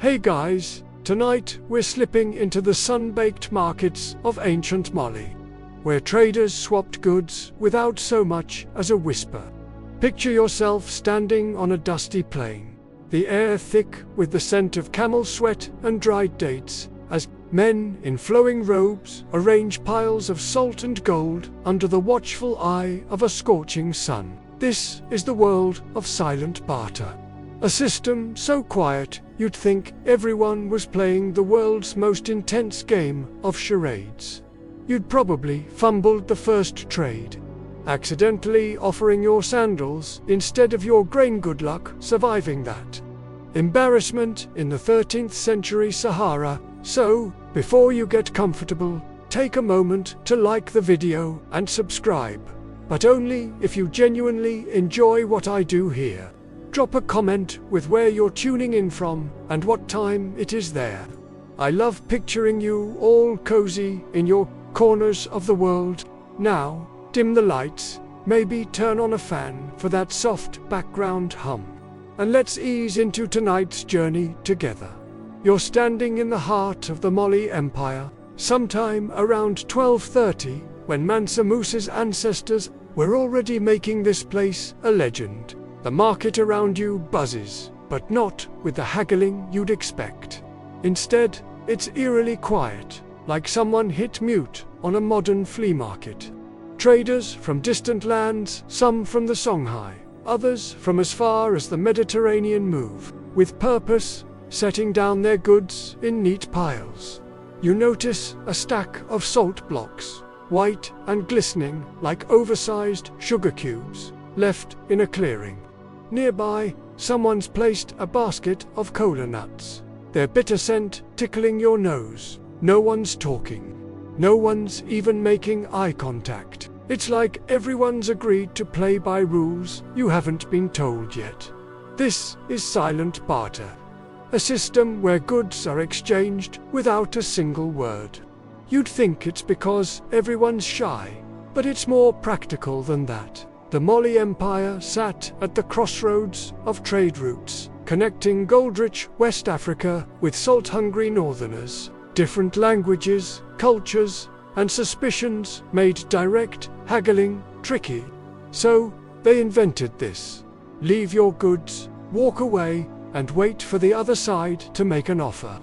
Hey guys, tonight we're slipping into the sun-baked markets of ancient Mali, where traders swapped goods without so much as a whisper. Picture yourself standing on a dusty plain, the air thick with the scent of camel sweat and dried dates, as men in flowing robes arrange piles of salt and gold under the watchful eye of a scorching sun. This is the world of silent barter. A system so quiet you'd think everyone was playing the world's most intense game of charades. You'd probably fumbled the first trade, accidentally offering your sandals instead of your grain. Good luck surviving that. Embarrassment in the 13th century Sahara. So, before you get comfortable, take a moment to like the video and subscribe, but only if you genuinely enjoy what I do here. Drop a comment with where you're tuning in from and what time it is there. I love picturing you all cozy in your corners of the world. Now, dim the lights, maybe turn on a fan for that soft background hum, and let's ease into tonight's journey together. You're standing in the heart of the Mali Empire, sometime around 1230, when Mansa Musa's ancestors were already making this place a legend. The market around you buzzes, but not with the haggling you'd expect. Instead, it's eerily quiet, like someone hit mute on a modern flea market. Traders from distant lands, some from the Songhai, others from as far as the Mediterranean, move with purpose, setting down their goods in neat piles. You notice a stack of salt blocks, white and glistening like oversized sugar cubes, left in a clearing. Nearby, someone's placed a basket of cola nuts, their bitter scent tickling your nose. No one's talking. No one's even making eye contact. It's like everyone's agreed to play by rules you haven't been told yet. This is silent barter, a system where goods are exchanged without a single word. You'd think it's because everyone's shy, but it's more practical than that. The Mali Empire sat at the crossroads of trade routes, connecting gold-rich West Africa with salt-hungry northerners. Different languages, cultures, and suspicions made direct haggling tricky. So, they invented this. Leave your goods, walk away, and wait for the other side to make an offer.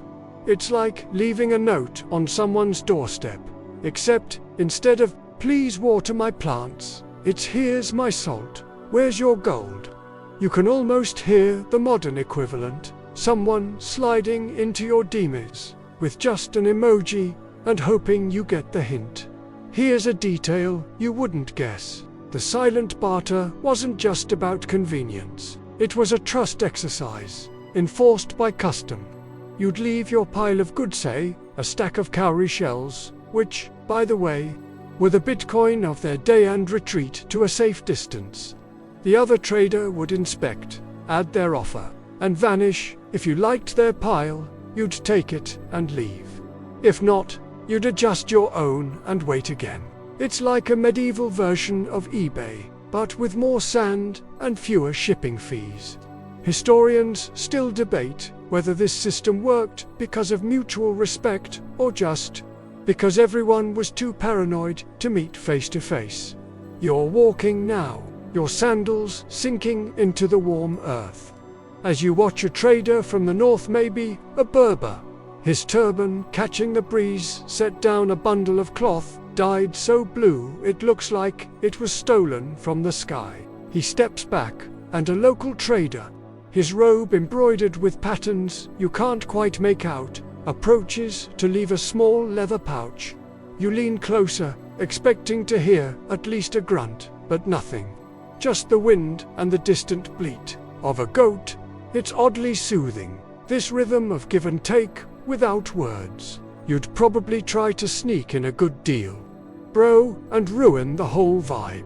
It's like leaving a note on someone's doorstep, except instead of "please water my plants," it's "here's my salt, where's your gold?" You can almost hear the modern equivalent, someone sliding into your DMs with just an emoji and hoping you get the hint. Here's a detail you wouldn't guess. The silent barter wasn't just about convenience. It was a trust exercise, enforced by custom. You'd leave your pile of goods, say, a stack of cowrie shells, which, by the way, were the Bitcoin of their day, and retreat to a safe distance. The other trader would inspect, add their offer, and vanish. If you liked their pile, you'd take it and leave. If not, you'd adjust your own and wait again. It's like a medieval version of eBay, but with more sand and fewer shipping fees. Historians still debate whether this system worked because of mutual respect or just because everyone was too paranoid to meet face to face. You're walking now, your sandals sinking into the warm earth, as you watch a trader from the north, maybe a Berber, his turban catching the breeze, set down a bundle of cloth dyed so blue it looks like it was stolen from the sky. He steps back, and a local trader, his robe embroidered with patterns you can't quite make out, approaches to leave a small leather pouch. You lean closer, expecting to hear at least a grunt, but nothing. Just the wind and the distant bleat of a goat. It's oddly soothing, this rhythm of give and take without words. You'd probably try to sneak in a good deal, bro, and ruin the whole vibe.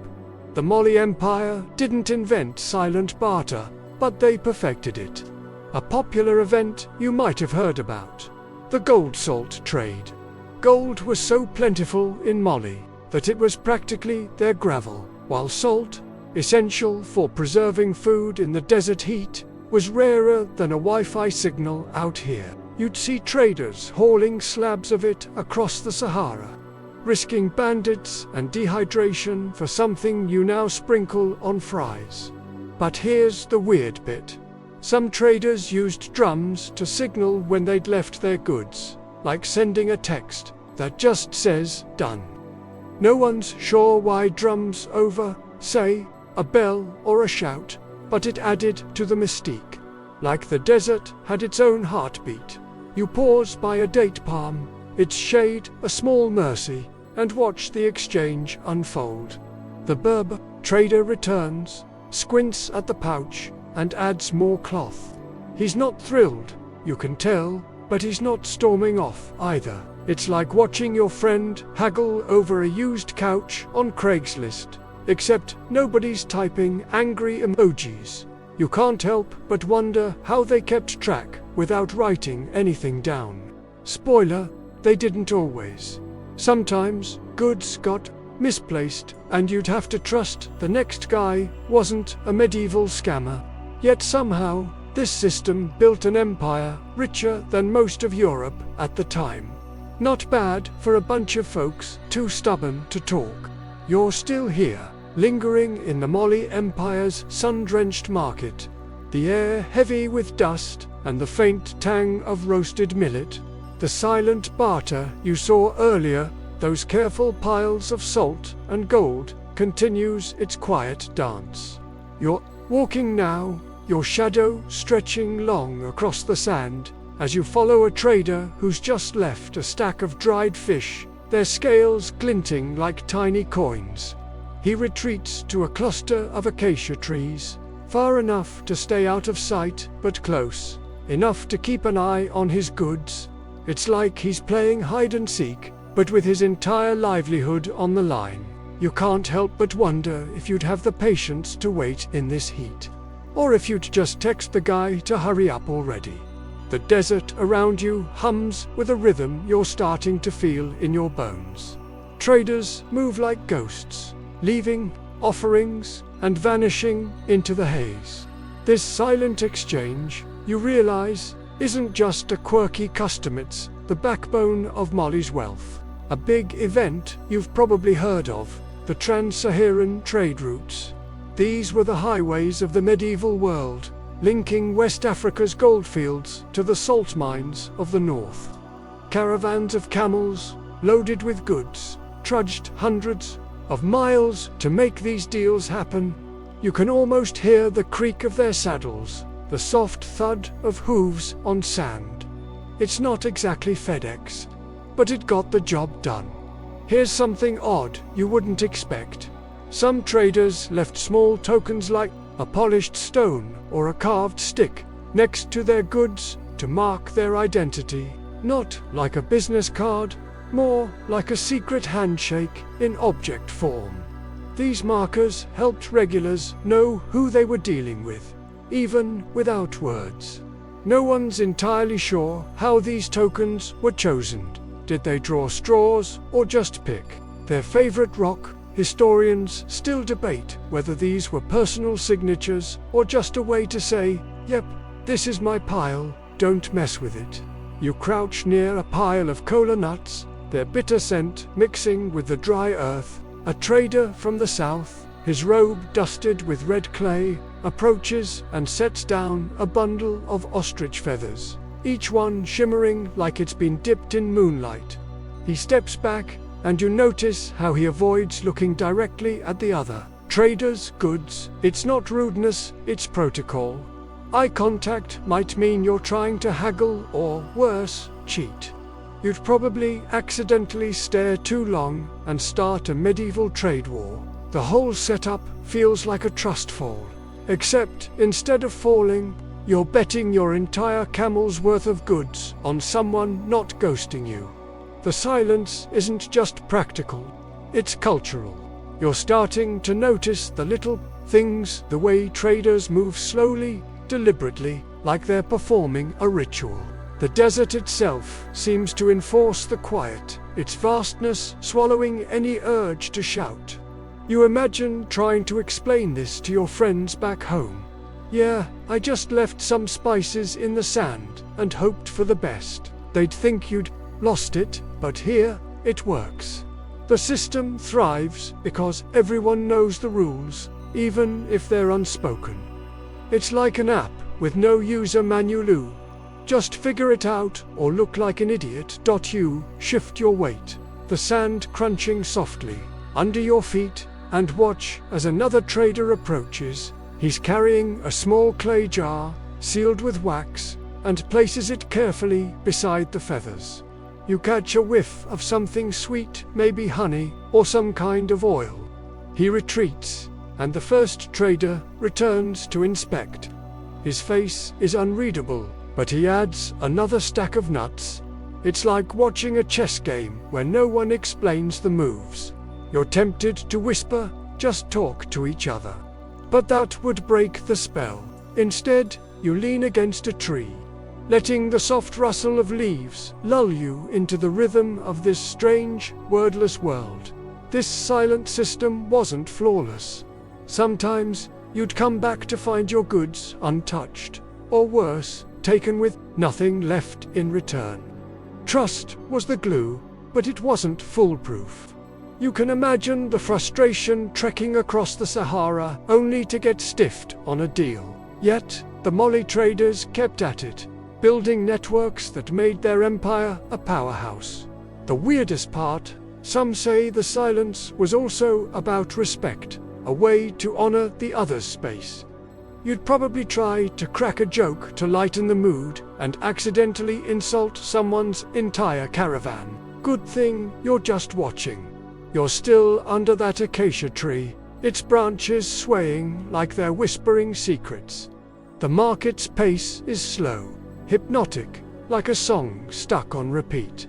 The Mali Empire didn't invent silent barter, but they perfected it. A popular event you might have heard about: the gold-salt trade. Gold was so plentiful in Mali that it was practically their gravel, while salt, essential for preserving food in the desert heat, was rarer than a Wi-Fi signal out here. You'd see traders hauling slabs of it across the Sahara, risking bandits and dehydration for something you now sprinkle on fries. But here's the weird bit. Some traders used drums to signal when they'd left their goods, like sending a text that just says, "Done." No one's sure why drums over, say, a bell or a shout, but it added to the mystique. Like the desert had its own heartbeat. You pause by a date palm, its shade a small mercy, and watch the exchange unfold. The Berber trader returns, squints at the pouch, and adds more cloth. He's not thrilled, you can tell, but he's not storming off either. It's like watching your friend haggle over a used couch on Craigslist, except nobody's typing angry emojis. You can't help but wonder how they kept track without writing anything down. Spoiler, they didn't always. Sometimes goods got misplaced, and you'd have to trust the next guy wasn't a medieval scammer. Yet somehow, this system built an empire richer than most of Europe at the time. Not bad for a bunch of folks too stubborn to talk. You're still here, lingering in the Mali Empire's sun-drenched market, the air heavy with dust and the faint tang of roasted millet. The silent Barter you saw earlier, those careful piles of salt and gold, continues its quiet dance. You're walking now, your shadow stretching long across the sand, as you follow a trader who's just left a stack of dried fish, their scales glinting like tiny coins. He retreats to a cluster of acacia trees, far enough to stay out of sight, but close enough to keep an eye on his goods. It's like he's playing hide and seek, but with his entire livelihood on the line. You can't help but wonder if you'd have the patience to wait in this heat, or if you'd just text the guy to hurry up already. The desert around you hums with a rhythm you're starting to feel in your bones. Traders move like ghosts, leaving offerings and vanishing into the haze. This silent exchange, you realize, isn't just a quirky custom, it's the backbone of Mali's wealth. A big event you've probably heard of, the Trans-Saharan trade routes. These were the highways of the medieval world, linking West Africa's goldfields to the salt mines of the north. Caravans of camels, loaded with goods, trudged hundreds of miles to make these deals happen. You can almost hear the creak of their saddles, the soft thud of hooves on sand. It's not exactly FedEx, but it got the job done. Here's something odd you wouldn't expect. Some traders left small tokens like a polished stone or a carved stick next to their goods to mark their identity, not like a business card, more like a secret handshake in object form. These markers helped regulars know who they were dealing with, even without words. No one's entirely sure how these tokens were chosen. Did they draw straws or just pick their favorite rock? Historians still debate whether these were personal signatures or just a way to say, "Yep, this is my pile, don't mess with it." You crouch near a pile of cola nuts, their bitter scent mixing with the dry earth. A trader from the south, his robe dusted with red clay, approaches and sets down a bundle of ostrich feathers, each one shimmering like it's been dipped in moonlight. He steps back, and you notice how he avoids looking directly at the other trader's goods. It's not rudeness, it's protocol. Eye contact might mean you're trying to haggle or, worse, cheat. You'd probably accidentally stare too long and start a medieval trade war. The whole setup feels like a trust fall. Except, instead of falling, you're betting your entire camel's worth of goods on someone not ghosting you. The silence isn't just practical, it's cultural. You're starting to notice the little things, the way traders move slowly, deliberately, like they're performing a ritual. The desert itself seems to enforce the quiet, its vastness swallowing any urge to shout. You imagine trying to explain this to your friends back home. "Yeah, I just left some spices in the sand and hoped for the best." They'd think you'd lost it, but here, it works. The system thrives because everyone knows the rules, even if they're unspoken. It's like an app with no user manual. Just figure it out or look like an idiot. You shift your weight, the sand crunching softly under your feet, and watch as another trader approaches. He's carrying a small clay jar sealed with wax and places it carefully beside the feathers. You catch a whiff of something sweet, maybe honey or some kind of oil. He retreats, and the first trader returns to inspect. His face is unreadable, but he adds another stack of nuts. It's like watching a chess game where no one explains the moves. You're tempted to whisper, "Just talk to each other." But that would break the spell. Instead, you lean against a tree, letting the soft rustle of leaves lull you into the rhythm of this strange, wordless world. This silent system wasn't flawless. Sometimes, you'd come back to find your goods untouched, or worse, taken with nothing left in return. Trust was the glue, but it wasn't foolproof. You can imagine the frustration trekking across the Sahara only to get stiffed on a deal. Yet, the Molly traders kept at it, building networks that made their empire a powerhouse. The weirdest part, some say the silence was also about respect, a way to honor the other's space. You'd probably try to crack a joke to lighten the mood and accidentally insult someone's entire caravan. Good thing you're just watching. You're still under that acacia tree, its branches swaying like they're whispering secrets. The market's pace is slow, hypnotic, like a song stuck on repeat.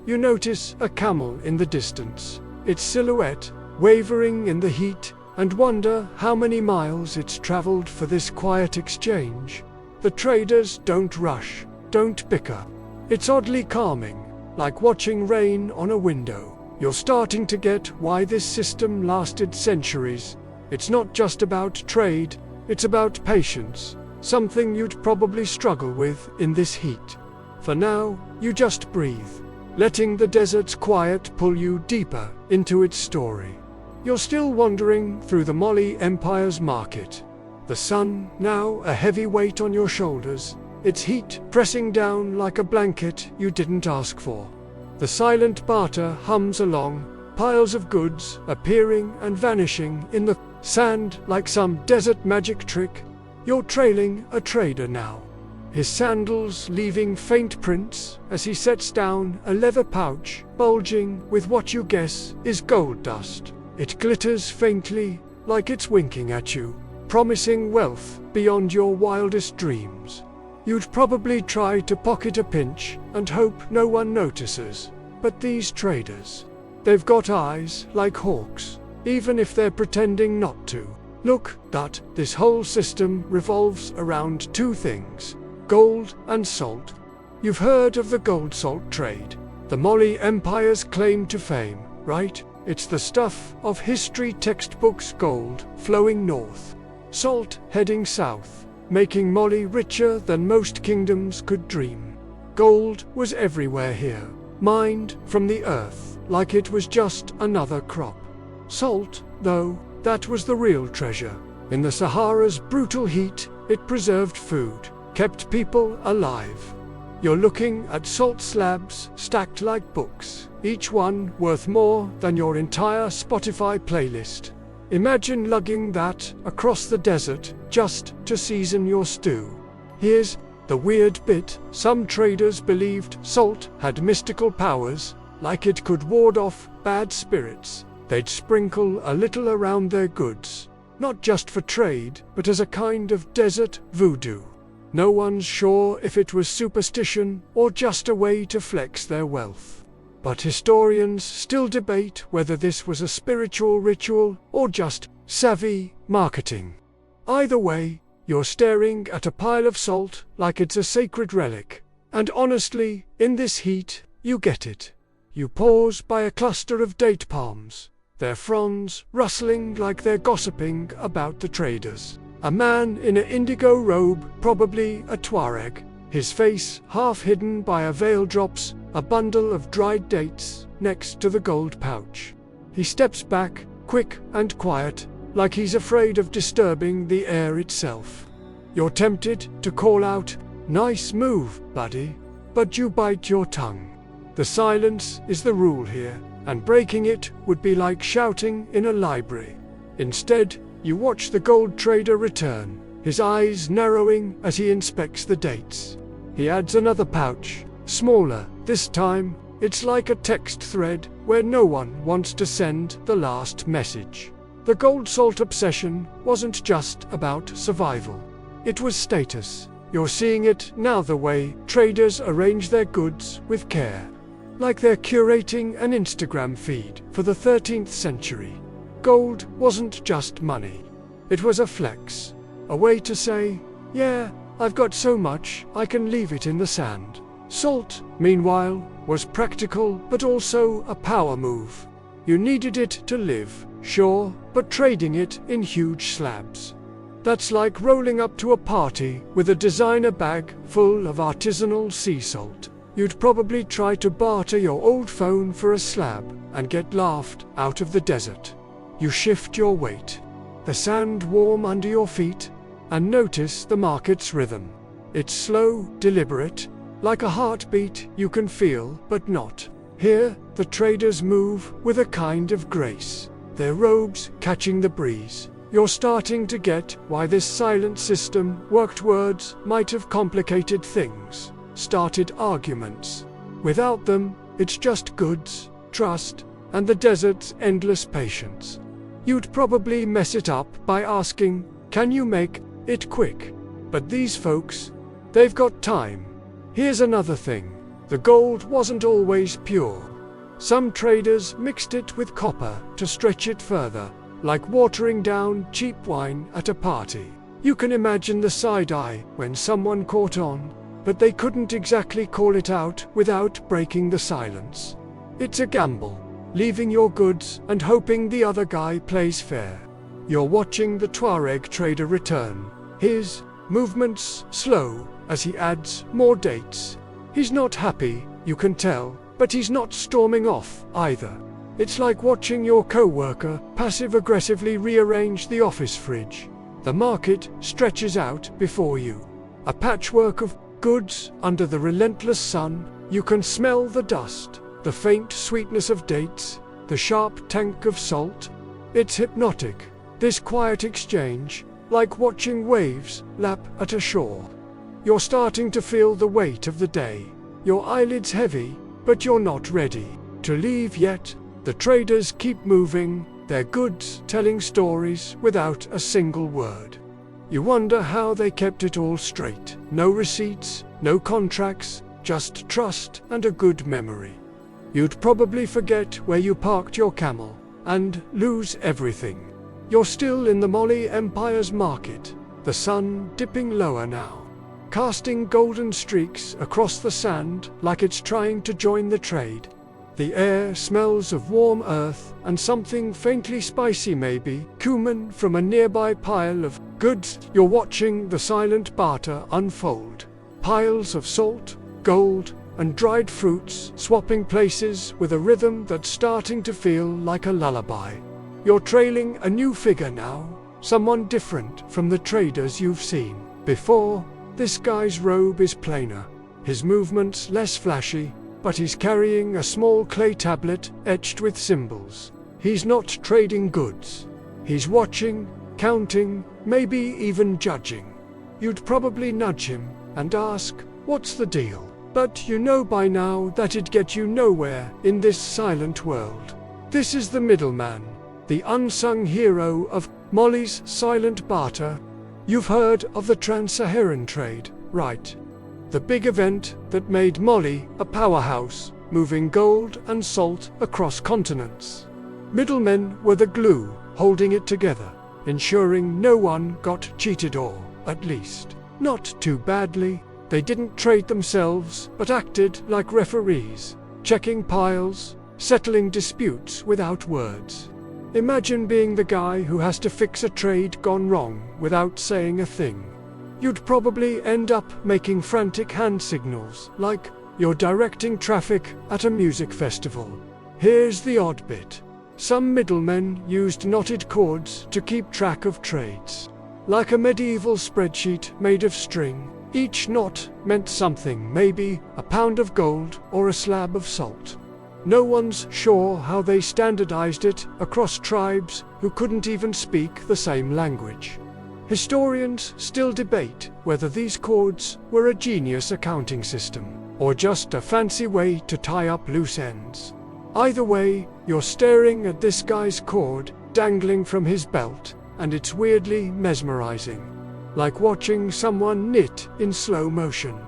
You notice a camel in the distance, its silhouette wavering in the heat, and wonder how many miles it's traveled for this quiet exchange. The traders don't rush, don't bicker. It's oddly calming, like watching rain on a window. You're starting to get why this system lasted centuries. It's not just about trade, it's about patience, something you'd probably struggle with in this heat. For now, you just breathe, letting the desert's quiet pull you deeper into its story. You're still wandering through the Molly Empire's market. The sun, now a heavy weight on your shoulders, its heat pressing down like a blanket you didn't ask for. The silent Barter hums along, piles of goods appearing and vanishing in the sand like some desert magic trick. You're trailing a trader now, his sandals leaving faint prints as he sets down a leather pouch bulging with what you guess is gold dust. It glitters faintly, like it's winking at you, promising wealth beyond your wildest dreams. You'd probably try to pocket a pinch and hope no one notices. But these traders, they've got eyes like hawks, even if they're pretending not to. Look, that this whole system revolves around two things: gold and salt. You've heard of the gold-salt trade, the Molly Empire's claim to fame, right? It's the stuff of history textbooks: gold flowing north, salt heading south, making Molly richer than most kingdoms could dream. Gold was everywhere here, mined from the earth like it was just another crop. Salt, though, that was the real treasure. In the Sahara's brutal heat, it preserved food, kept people alive. You're looking at salt slabs stacked like books, each one worth more than your entire Spotify playlist. Imagine lugging that across the desert just to season your stew. Here's the weird bit: some traders believed salt had mystical powers, like it could ward off bad spirits. They'd sprinkle a little around their goods, not just for trade, but as a kind of desert voodoo. No one's sure if it was superstition or just a way to flex their wealth. But historians still debate whether this was a spiritual ritual or just savvy marketing. Either way, you're staring at a pile of salt like it's a sacred relic. And honestly, in this heat, you get it. You pause by a cluster of date palms, their fronds rustling like they're gossiping about the traders. A man in an indigo robe, probably a Tuareg, his face half hidden by a veil, drops a bundle of dried dates next to the gold pouch. He steps back, quick and quiet, like he's afraid of disturbing the air itself. You're tempted to call out, "Nice move, buddy," but you bite your tongue. The silence is the rule here, and breaking it would be like shouting in a library. Instead, you watch the gold trader return, his eyes narrowing as he inspects the dates. He adds another pouch, smaller this time. It's like a text thread where no one wants to send the last message. The gold salt obsession wasn't just about survival. It was status. You're seeing it now, the way traders arrange their goods with care. Like they're curating an Instagram feed for the 13th century. Gold wasn't just money. It was a flex. A way to say, "Yeah, I've got so much, I can leave it in the sand." Salt, meanwhile, was practical but also a power move. You needed it to live, sure, but trading it in huge slabs. That's like rolling up to a party with a designer bag full of artisanal sea salt. You'd probably try to barter your old phone for a slab and get laughed out of the desert. You shift your weight, the sand warm under your feet, and notice the market's rhythm. It's slow, deliberate, like a heartbeat you can feel but not. Here, the traders move with a kind of grace, their robes catching the breeze. You're starting to get why this silent system worked. Words might have complicated things, started arguments. Without them, it's just goods, trust, and the desert's endless patience. You'd probably mess it up by asking, "Can you make it quick?" But these folks, they've got time. Here's another thing. The gold wasn't always pure. Some traders mixed it with copper to stretch it further, like watering down cheap wine at a party. You can imagine the side-eye when someone caught on, but they couldn't exactly call it out without breaking the silence. It's a gamble, leaving your goods and hoping the other guy plays fair. You're watching the Tuareg trader return, his movements slow as he adds more dates. He's not happy, you can tell, but he's not storming off either. It's like watching your co-worker passive-aggressively rearrange the office fridge. The market stretches out before you, a patchwork of goods under the relentless sun. You can smell the dust, the faint sweetness of dates, the sharp tang of salt. It's hypnotic, this quiet exchange, like watching waves lap at a shore. You're starting to feel the weight of the day, your eyelids heavy, but you're not ready to leave yet. The traders keep moving, their goods telling stories without a single word. You wonder how they kept it all straight. No receipts, no contracts, just trust and a good memory. You'd probably forget where you parked your camel and lose everything. You're still in the Mali Empire's market, the sun dipping lower now, casting golden streaks across the sand like it's trying to join the trade. The air smells of warm earth and something faintly spicy, maybe cumin from a nearby pile of goods. You're watching the silent barter unfold. Piles of salt, gold, and dried fruits swapping places with a rhythm that's starting to feel like a lullaby. You're trailing a new figure now, someone different from the traders you've seen before. This guy's robe is plainer, his movements less flashy, but he's carrying a small clay tablet etched with symbols. He's not trading goods. He's watching, counting, maybe even judging. You'd probably nudge him and ask, "What's the deal?" But you know by now that it'd get you nowhere in this silent world. This is the middleman, the unsung hero of Mali's silent barter. You've heard of the Trans-Saharan trade, right? The big event that made Mali a powerhouse, moving gold and salt across continents. Middlemen were the glue holding it together, ensuring no one got cheated, or, at least, not too badly. They didn't trade themselves, but acted like referees, checking piles, settling disputes without words. Imagine being the guy who has to fix a trade gone wrong without saying a thing. You'd probably end up making frantic hand signals, like you're directing traffic at a music festival. Here's the odd bit. Some middlemen used knotted cords to keep track of trades. Like a medieval spreadsheet made of string, each knot meant something, maybe a pound of gold or a slab of salt. No one's sure how they standardized it across tribes who couldn't even speak the same language. Historians still debate whether these cords were a genius accounting system, or just a fancy way to tie up loose ends. Either way, you're staring at this guy's cord dangling from his belt, and it's weirdly mesmerizing. Like watching someone knit in slow motion.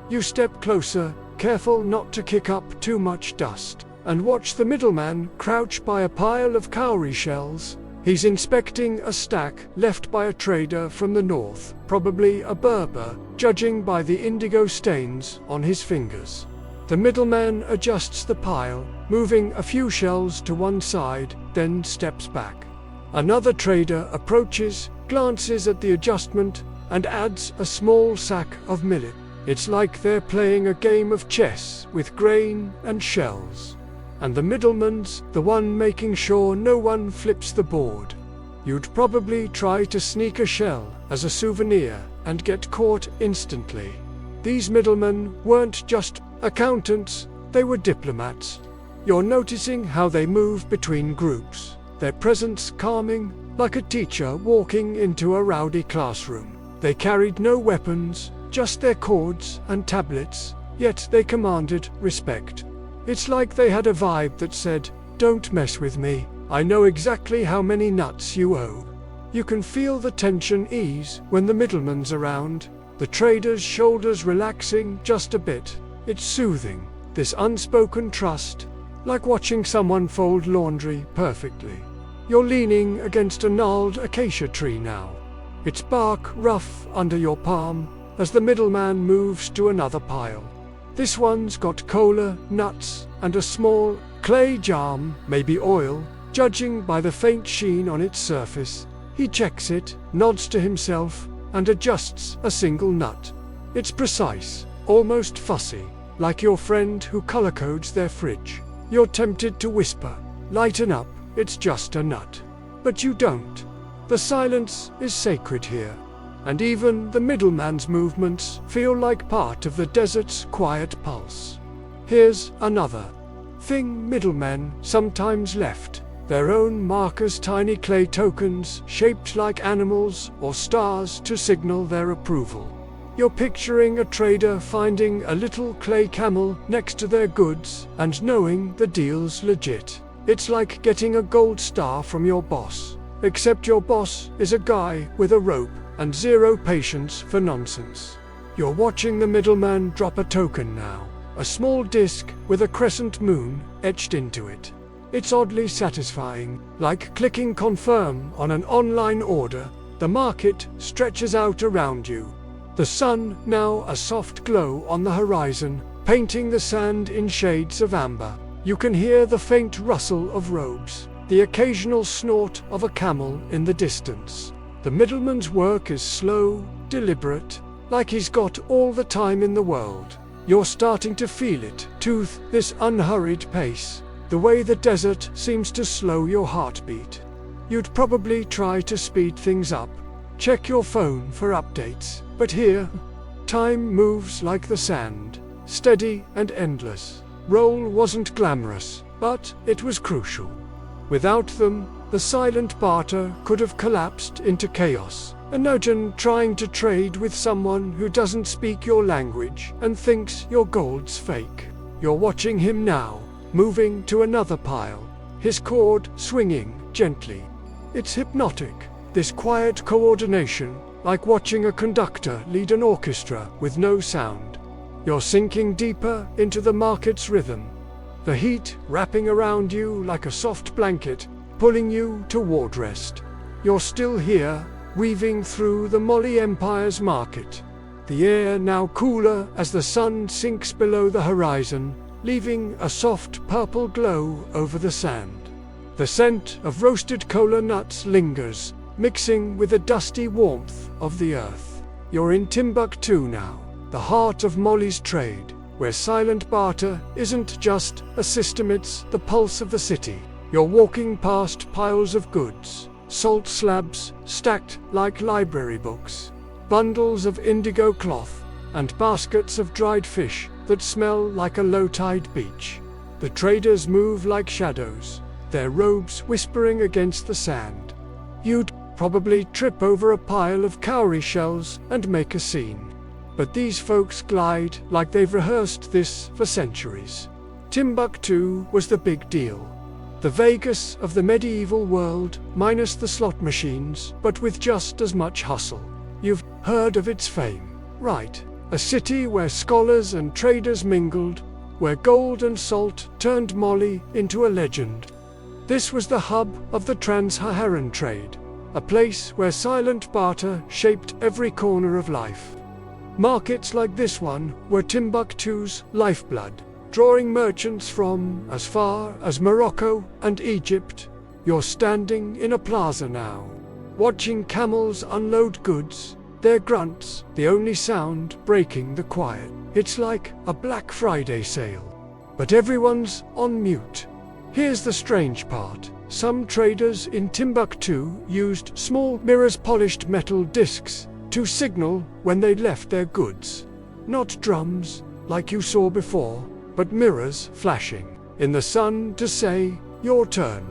You step closer, careful not to kick up too much dust, and watch the middleman crouch by a pile of cowrie shells. He's inspecting a stack left by a trader from the north, probably a Berber, judging by the indigo stains on his fingers. The middleman adjusts the pile, moving a few shells to one side, then steps back. Another trader approaches, glances at the adjustment, and adds a small sack of millet. It's like they're playing a game of chess with grain and shells. And the middleman's the one making sure no one flips the board. You'd probably try to sneak a shell as a souvenir and get caught instantly. These middlemen weren't just accountants, they were diplomats. You're noticing how they move between groups, their presence calming, like a teacher walking into a rowdy classroom. They carried no weapons, just their cords and tablets, yet they commanded respect. It's like they had a vibe that said, "Don't mess with me, I know exactly how many nuts you owe." You can feel the tension ease when the middleman's around, the trader's shoulders relaxing just a bit. It's soothing, this unspoken trust, like watching someone fold laundry perfectly. You're leaning against a gnarled acacia tree now, its bark rough under your palm, as the middleman moves to another pile. This one's got cola, nuts, and a small clay jar, maybe oil, judging by the faint sheen on its surface. He checks it, nods to himself, and adjusts a single nut. It's precise, almost fussy, like your friend who color codes their fridge. You're tempted to whisper, "Lighten up, it's just a nut." But you don't. The silence is sacred here. And even the middleman's movements feel like part of the desert's quiet pulse. Here's another thing middlemen sometimes left, their own markers, tiny clay tokens shaped like animals or stars to signal their approval. You're picturing a trader finding a little clay camel next to their goods and knowing the deal's legit. It's like getting a gold star from your boss, except your boss is a guy with a rope and zero patience for nonsense. You're watching the middleman drop a token now, a small disc with a crescent moon etched into it. It's oddly satisfying, like clicking confirm on an online order. The market stretches out around you. The sun, now a soft glow on the horizon, painting the sand in shades of amber. You can hear the faint rustle of robes, the occasional snort of a camel in the distance. The middleman's work is slow, deliberate, like he's got all the time in the world. You're starting to feel it, too, this unhurried pace, the way the desert seems to slow your heartbeat. You'd probably try to speed things up, check your phone for updates, but here, time moves like the sand, steady and endless. Roll wasn't glamorous, but it was crucial. Without them, the silent barter could have collapsed into chaos. Imagine trying to trade with someone who doesn't speak your language and thinks your gold's fake. You're watching him now, moving to another pile, his cord swinging gently. It's hypnotic, this quiet coordination, like watching a conductor lead an orchestra with no sound. You're sinking deeper into the market's rhythm, the heat wrapping around you like a soft blanket, pulling you toward rest. You're still here, weaving through the Molly Empire's market. The air now cooler as the sun sinks below the horizon, leaving a soft purple glow over the sand. The scent of roasted cola nuts lingers, mixing with the dusty warmth of the earth. You're in Timbuktu now, the heart of Molly's trade, where silent barter isn't just a system, it's the pulse of the city. You're walking past piles of goods, salt slabs stacked like library books, bundles of indigo cloth, and baskets of dried fish that smell like a low-tide beach. The traders move like shadows, their robes whispering against the sand. You'd probably trip over a pile of cowrie shells and make a scene. But these folks glide like they've rehearsed this for centuries. Timbuktu was the big deal. The Vegas of the medieval world, minus the slot machines, but with just as much hustle. You've heard of its fame, right? A city where scholars and traders mingled, where gold and salt turned Molly into a legend. This was the hub of the trans-Saharan trade, a place where silent barter shaped every corner of life. Markets like this one were Timbuktu's lifeblood, drawing merchants from as far as Morocco and Egypt. You're standing in a plaza now, watching camels unload goods, their grunts the only sound breaking the quiet. It's like a Black Friday sale, but everyone's on mute. Here's the strange part. Some traders in Timbuktu used small mirrors, polished metal discs, to signal when they left their goods. Not drums, like you saw before, but mirrors flashing in the sun to say, "Your turn."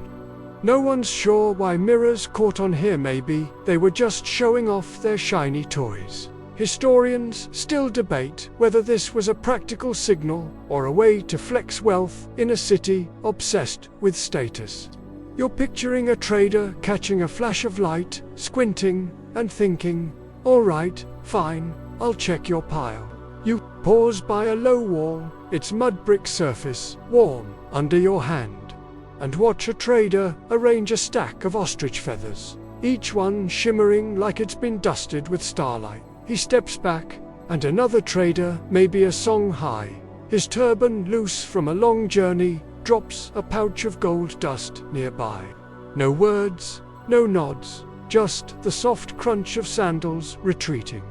No one's sure why mirrors caught on here. Maybe they were just showing off their shiny toys. Historians still debate whether this was a practical signal or a way to flex wealth in a city obsessed with status. You're picturing a trader catching a flash of light, squinting, and thinking, "All right, fine, I'll check your pile." You pause by a low wall, its mud brick surface warm under your hand, and watch a trader arrange a stack of ostrich feathers, each one shimmering like it's been dusted with starlight. He steps back, and another trader, maybe a song high, his turban loose from a long journey, drops a pouch of gold dust nearby. No words, no nods, just the soft crunch of sandals retreating.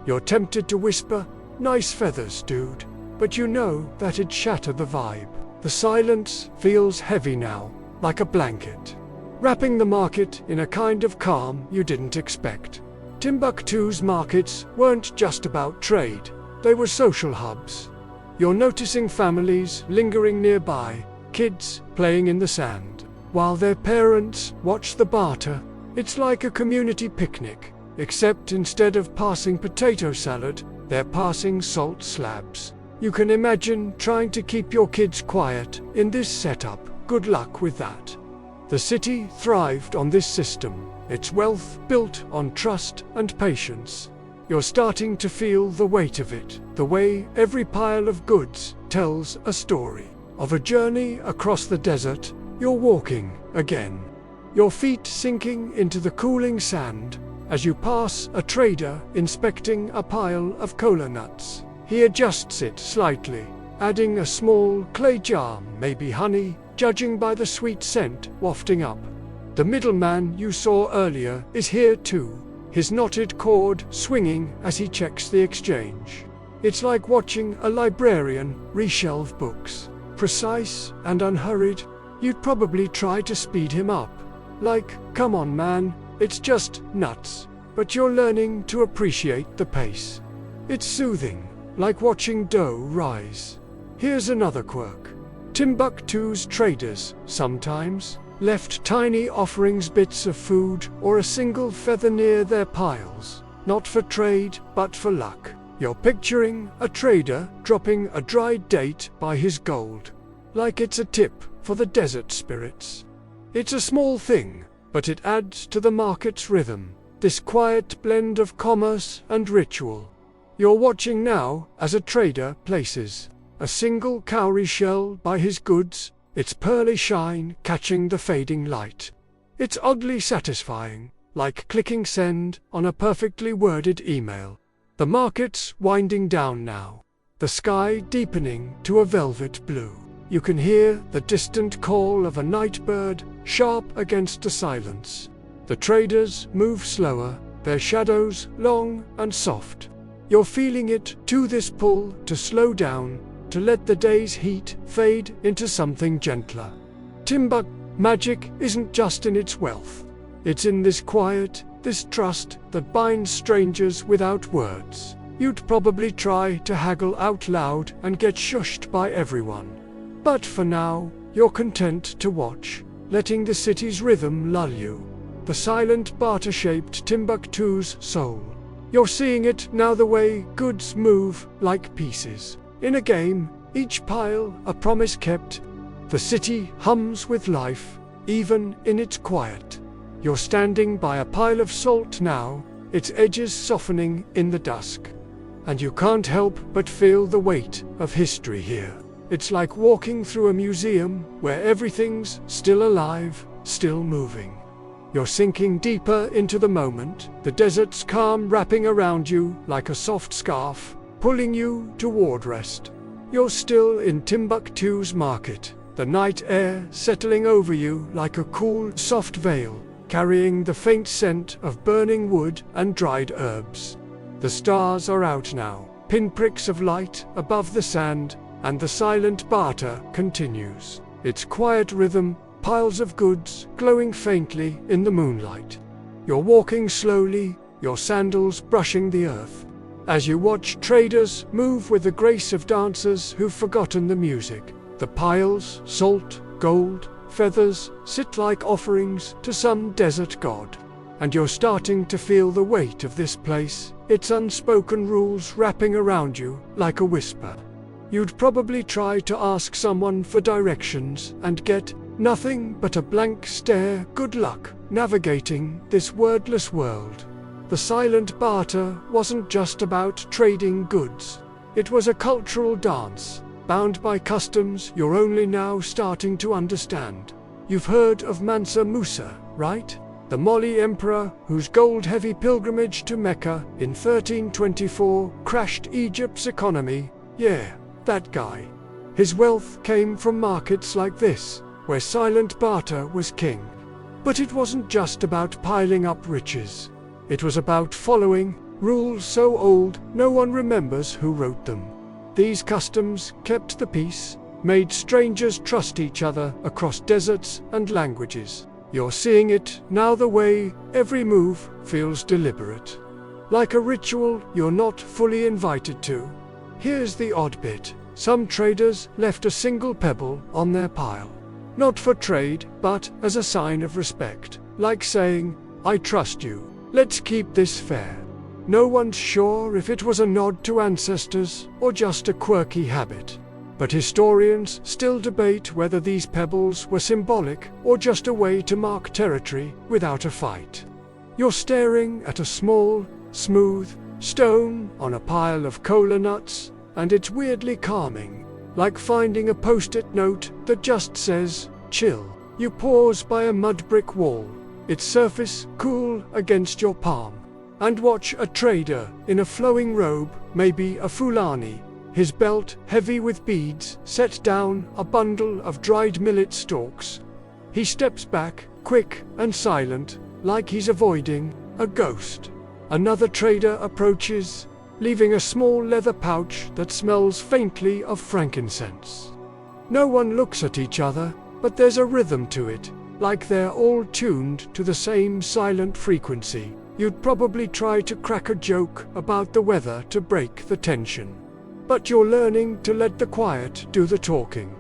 You're tempted to whisper, "Nice feathers, dude," but you know that it'd shatter the vibe. The silence feels heavy now, like a blanket, wrapping the market in a kind of calm you didn't expect. Timbuktu's markets weren't just about trade, they were social hubs. You're noticing families lingering nearby, kids playing in the sand, while their parents watch the barter. It's like a community picnic, except instead of passing potato salad, they're passing salt slabs. You can imagine trying to keep your kids quiet in this setup. Good luck with that. The city thrived on this system, its wealth built on trust and patience. You're starting to feel the weight of it, the way every pile of goods tells a story of a journey across the desert. You're walking again, your feet sinking into the cooling sand as you pass a trader inspecting a pile of cola nuts. He adjusts it slightly, adding a small clay jar, maybe honey, judging by the sweet scent wafting up. The middleman you saw earlier is here too, his knotted cord swinging as he checks the exchange. It's like watching a librarian reshelve books, precise and unhurried. You'd probably try to speed him up, like, "Come on man, it's just nuts." But you're learning to appreciate the pace. It's soothing, like watching dough rise. Here's another quirk. Timbuktu's traders sometimes left tiny offerings, bits of food, or a single feather near their piles, not for trade, but for luck. You're picturing a trader dropping a dried date by his gold, like it's a tip for the desert spirits. It's a small thing, but it adds to the market's rhythm, this quiet blend of commerce and ritual. You're watching now as a trader places a single cowrie shell by his goods, its pearly shine catching the fading light. It's oddly satisfying, like clicking send on a perfectly worded email. The market's winding down now, the sky deepening to a velvet blue. You can hear the distant call of a night bird, sharp against the silence. The traders move slower, their shadows long and soft. You're feeling it too, this pull to slow down, to let the day's heat fade into something gentler. Timbuktu magic isn't just in its wealth. It's in this quiet, this trust that binds strangers without words. You'd probably try to haggle out loud and get shushed by everyone. But for now, you're content to watch, letting the city's rhythm lull you. The silent barter shaped Timbuktu's soul. You're seeing it now, the way goods move like pieces. In a game, each pile a promise kept. The city hums with life, even in its quiet. You're standing by a pile of salt now, its edges softening in the dusk. And you can't help but feel the weight of history here. It's like walking through a museum where everything's still alive, still moving. You're sinking deeper into the moment, the desert's calm wrapping around you like a soft scarf, pulling you toward rest. You're still in Timbuktu's market, the night air settling over you like a cool, soft veil, carrying the faint scent of burning wood and dried herbs. The stars are out now, pinpricks of light above the sand, and the silent barter continues. Its quiet rhythm, piles of goods glowing faintly in the moonlight. You're walking slowly, your sandals brushing the earth, as you watch traders move with the grace of dancers who've forgotten the music. The piles, salt, gold, feathers, sit like offerings to some desert god. And you're starting to feel the weight of this place, its unspoken rules wrapping around you like a whisper. You'd probably try to ask someone for directions and get nothing but a blank stare. Good luck navigating this wordless world. The silent barter wasn't just about trading goods. It was a cultural dance, bound by customs you're only now starting to understand. You've heard of Mansa Musa, right? The Mali emperor whose gold-heavy pilgrimage to Mecca in 1324 crashed Egypt's economy. Yeah, that guy. His wealth came from markets like this, where silent barter was king. But it wasn't just about piling up riches. It was about following rules so old no one remembers who wrote them. These customs kept the peace, made strangers trust each other across deserts and languages. You're seeing it now, the way every move feels deliberate. Like a ritual you're not fully invited to. Here's the odd bit. Some traders left a single pebble on their pile. Not for trade, but as a sign of respect. Like saying, I trust you. Let's keep this fair. No one's sure if it was a nod to ancestors or just a quirky habit. But historians still debate whether these pebbles were symbolic or just a way to mark territory without a fight. You're staring at a small, smooth stone on a pile of cola nuts, and it's weirdly calming, like finding a post-it note that just says, chill. You pause by a mud brick wall, its surface cool against your palm, and watch a trader in a flowing robe, maybe a Fulani, his belt heavy with beads, set down a bundle of dried millet stalks. He steps back, quick and silent, like he's avoiding a ghost. Another trader approaches, leaving a small leather pouch that smells faintly of frankincense. No one looks at each other, but there's a rhythm to it, like they're all tuned to the same silent frequency. You'd probably try to crack a joke about the weather to break the tension. But you're learning to let the quiet do the talking.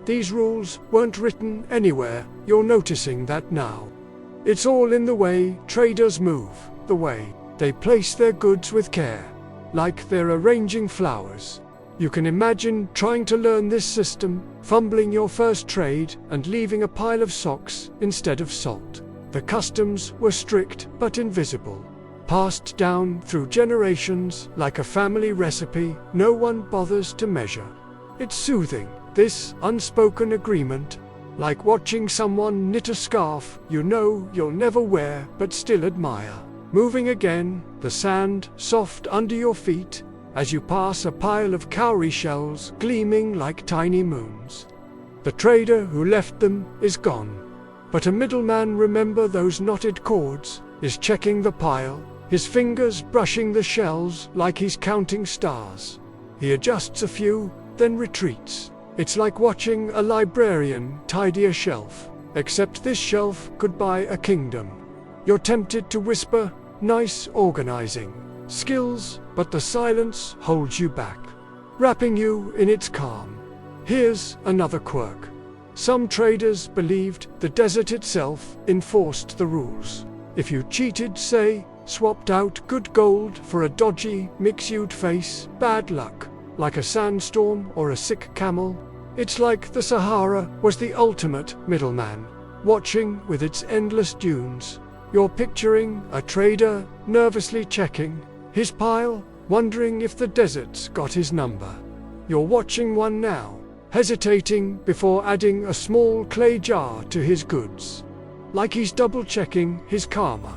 These rules weren't written anywhere, you're noticing that now. It's all in the way traders move, the way they place their goods with care, like they're arranging flowers. You can imagine trying to learn this system, fumbling your first trade and leaving a pile of socks instead of salt. The customs were strict but invisible, passed down through generations like a family recipe no one bothers to measure. It's soothing, this unspoken agreement, like watching someone knit a scarf you know you'll never wear but still admire. Moving again, the sand soft under your feet, as you pass a pile of cowrie shells gleaming like tiny moons. The trader who left them is gone. But a middleman, remember those knotted cords, is checking the pile, his fingers brushing the shells like he's counting stars. He adjusts a few, then retreats. It's like watching a librarian tidy a shelf, except this shelf could buy a kingdom. You're tempted to whisper, "Nice organizing skills," but the silence holds you back, wrapping you in its calm. Here's another quirk. Some traders believed the desert itself enforced the rules. If you cheated, say, swapped out good gold for a dodgy, mix-you'd face, bad luck, like a sandstorm or a sick camel. It's like the Sahara was the ultimate middleman, watching with its endless dunes. You're picturing a trader nervously checking his pile, wondering if the desert's got his number. You're watching one now, hesitating before adding a small clay jar to his goods, like he's double-checking his karma.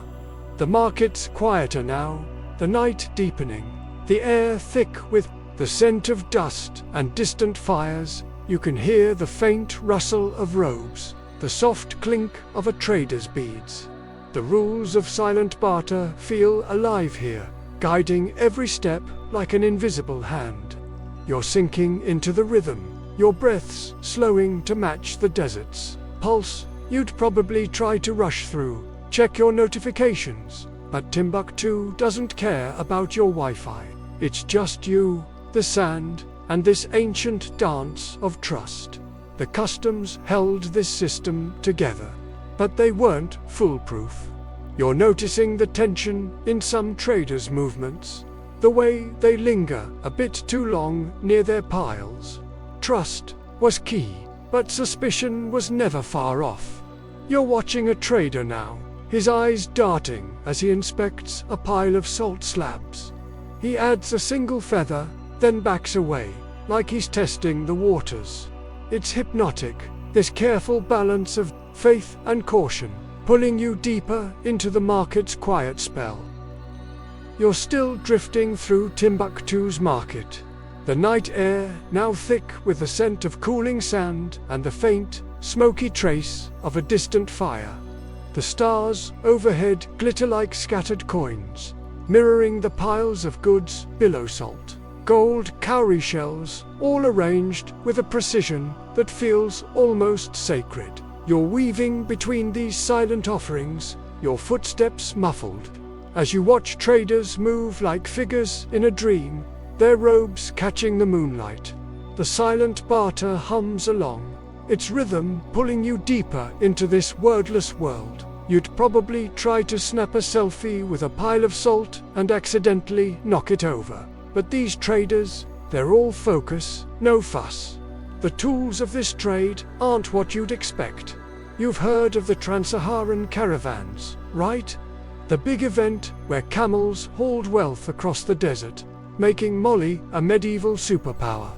The market's quieter now, the night deepening, the air thick with the scent of dust and distant fires. You can hear the faint rustle of robes, the soft clink of a trader's beads. The rules of silent barter feel alive here, guiding every step like an invisible hand. You're sinking into the rhythm, your breaths slowing to match the desert's pulse. You'd probably try to rush through, check your notifications, but Timbuktu doesn't care about your Wi-Fi. It's just you, the sand, and this ancient dance of trust. The customs held this system together, but they weren't foolproof. You're noticing the tension in some traders' movements, the way they linger a bit too long near their piles. Trust was key, but suspicion was never far off. You're watching a trader now, his eyes darting as he inspects a pile of salt slabs. He adds a single feather, then backs away, like he's testing the waters. It's hypnotic, this careful balance of faith and caution, pulling you deeper into the market's quiet spell. You're still drifting through Timbuktu's market. The night air now thick with the scent of cooling sand and the faint, smoky trace of a distant fire. The stars overhead glitter like scattered coins, mirroring the piles of goods below. Salt, gold, cowrie shells, all arranged with a precision that feels almost sacred. You're weaving between these silent offerings, your footsteps muffled, as you watch traders move like figures in a dream, their robes catching the moonlight. The silent barter hums along, its rhythm pulling you deeper into this wordless world. You'd probably try to snap a selfie with a pile of salt and accidentally knock it over. But these traders, they're all focus, no fuss. The tools of this trade aren't what you'd expect. You've heard of the Trans-Saharan caravans, right? The big event where camels hauled wealth across the desert, making Mali a medieval superpower.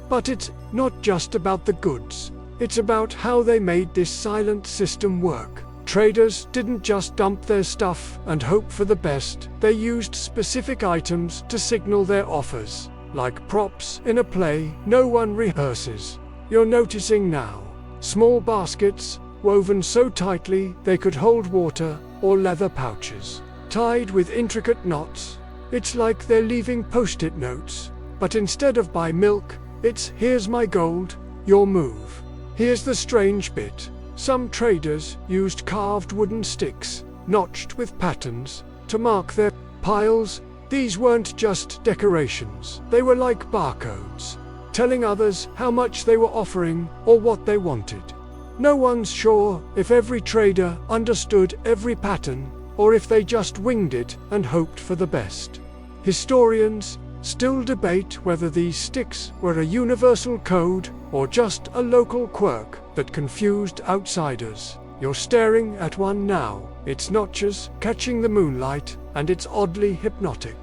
But it's not just about the goods. It's about how they made this silent system work. Traders didn't just dump their stuff and hope for the best. They used specific items to signal their offers, like props in a play no one rehearses. You're noticing now, small baskets, woven so tightly they could hold water, or leather pouches, tied with intricate knots. It's like they're leaving post-it notes, but instead of "buy milk," it's "here's my gold, your move." Here's the strange bit. Some traders used carved wooden sticks, notched with patterns, to mark their piles. These weren't just decorations, they were like barcodes, telling others how much they were offering or what they wanted. No one's sure if every trader understood every pattern, or if they just winged it and hoped for the best. Historians still debate whether these sticks were a universal code or just a local quirk that confused outsiders. You're staring at one now, its notches catching the moonlight, and it's oddly hypnotic.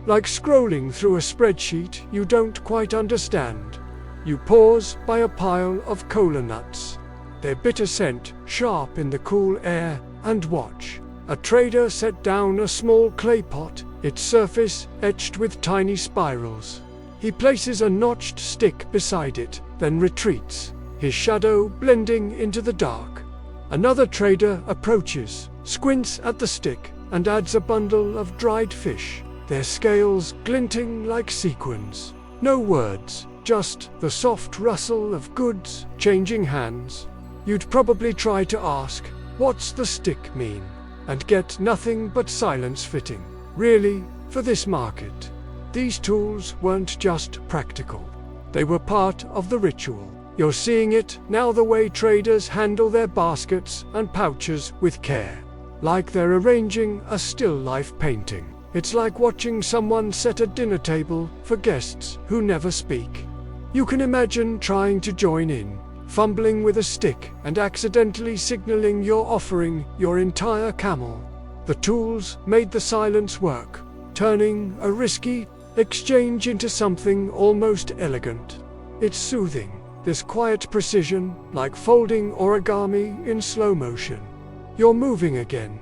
Like scrolling through a spreadsheet you don't quite understand. You pause by a pile of cola nuts, their bitter scent sharp in the cool air, and watch. A trader set down a small clay pot, its surface etched with tiny spirals. He places a notched stick beside it, then retreats, his shadow blending into the dark. Another trader approaches, squints at the stick, and adds a bundle of dried fish, their scales glinting like sequins. No words, just the soft rustle of goods changing hands. You'd probably try to ask, "What's the stick mean?" and get nothing but silence fitting. Really, for this market, these tools weren't just practical. They were part of the ritual. You're seeing it now, the way traders handle their baskets and pouches with care, like they're arranging a still life painting. It's like watching someone set a dinner table for guests who never speak. You can imagine trying to join in, fumbling with a stick and accidentally signaling you're offering your entire camel. The tools made the silence work, turning a risky exchange into something almost elegant. It's soothing, this quiet precision, like folding origami in slow motion. You're moving again,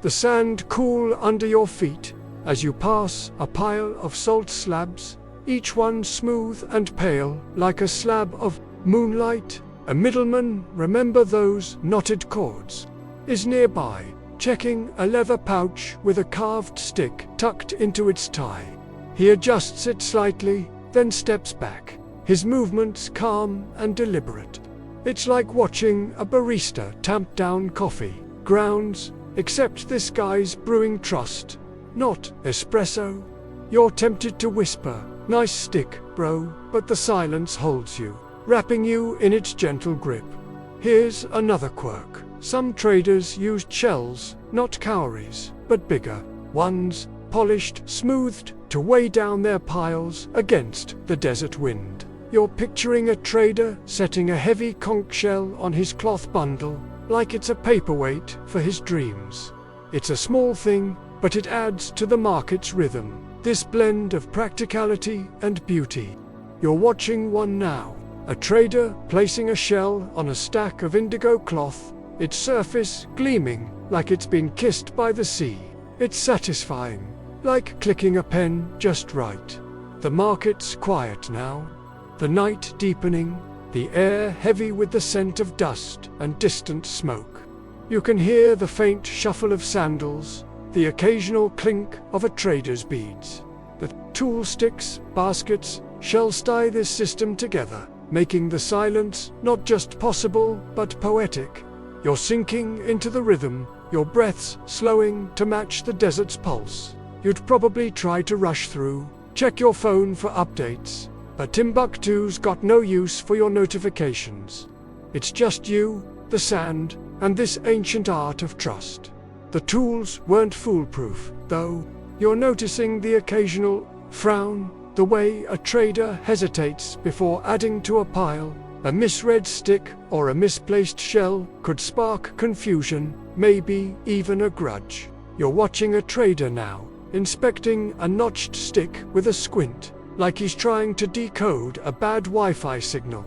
the sand cool under your feet as you pass a pile of salt slabs, each one smooth and pale like a slab of moonlight. A middleman, remember those knotted cords, is nearby, checking a leather pouch with a carved stick tucked into its tie. He adjusts it slightly, then steps back, his movements calm and deliberate. It's like watching a barista tamp down coffee grounds, except this guy's brewing trust, not espresso. You're tempted to whisper, "Nice stick, bro," but the silence holds you, wrapping you in its gentle grip. Here's another quirk. Some traders used shells, not cowries, but bigger ones, polished, smoothed, to weigh down their piles against the desert wind. You're picturing a trader setting a heavy conch shell on his cloth bundle, like it's a paperweight for his dreams. It's a small thing, but it adds to the market's rhythm, this blend of practicality and beauty. You're watching one now, a trader placing a shell on a stack of indigo cloth, its surface gleaming like it's been kissed by the sea. It's satisfying, like clicking a pen just right. The market's quiet now, the night deepening, the air heavy with the scent of dust and distant smoke. You can hear the faint shuffle of sandals, the occasional clink of a trader's beads. The tool sticks, baskets, shells tie this system together, making the silence not just possible but poetic. You're sinking into the rhythm, your breaths slowing to match the desert's pulse. You'd probably try to rush through, check your phone for updates, but Timbuktu's got no use for your notifications. It's just you, the sand, and this ancient art of trust. The tools weren't foolproof, though. You're noticing the occasional frown, the way a trader hesitates before adding to a pile. A misread stick or a misplaced shell could spark confusion, maybe even a grudge. You're watching a trader now, inspecting a notched stick with a squint, like he's trying to decode a bad Wi-Fi signal.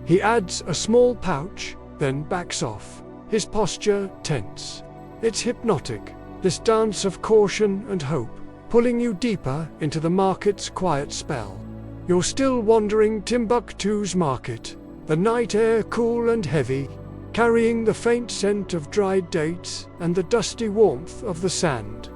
He adds a small pouch, then backs off, his posture tense. It's hypnotic, this dance of caution and hope, pulling you deeper into the market's quiet spell. You're still wandering Timbuktu's market, the night air cool and heavy, carrying the faint scent of dried dates and the dusty warmth of the sand.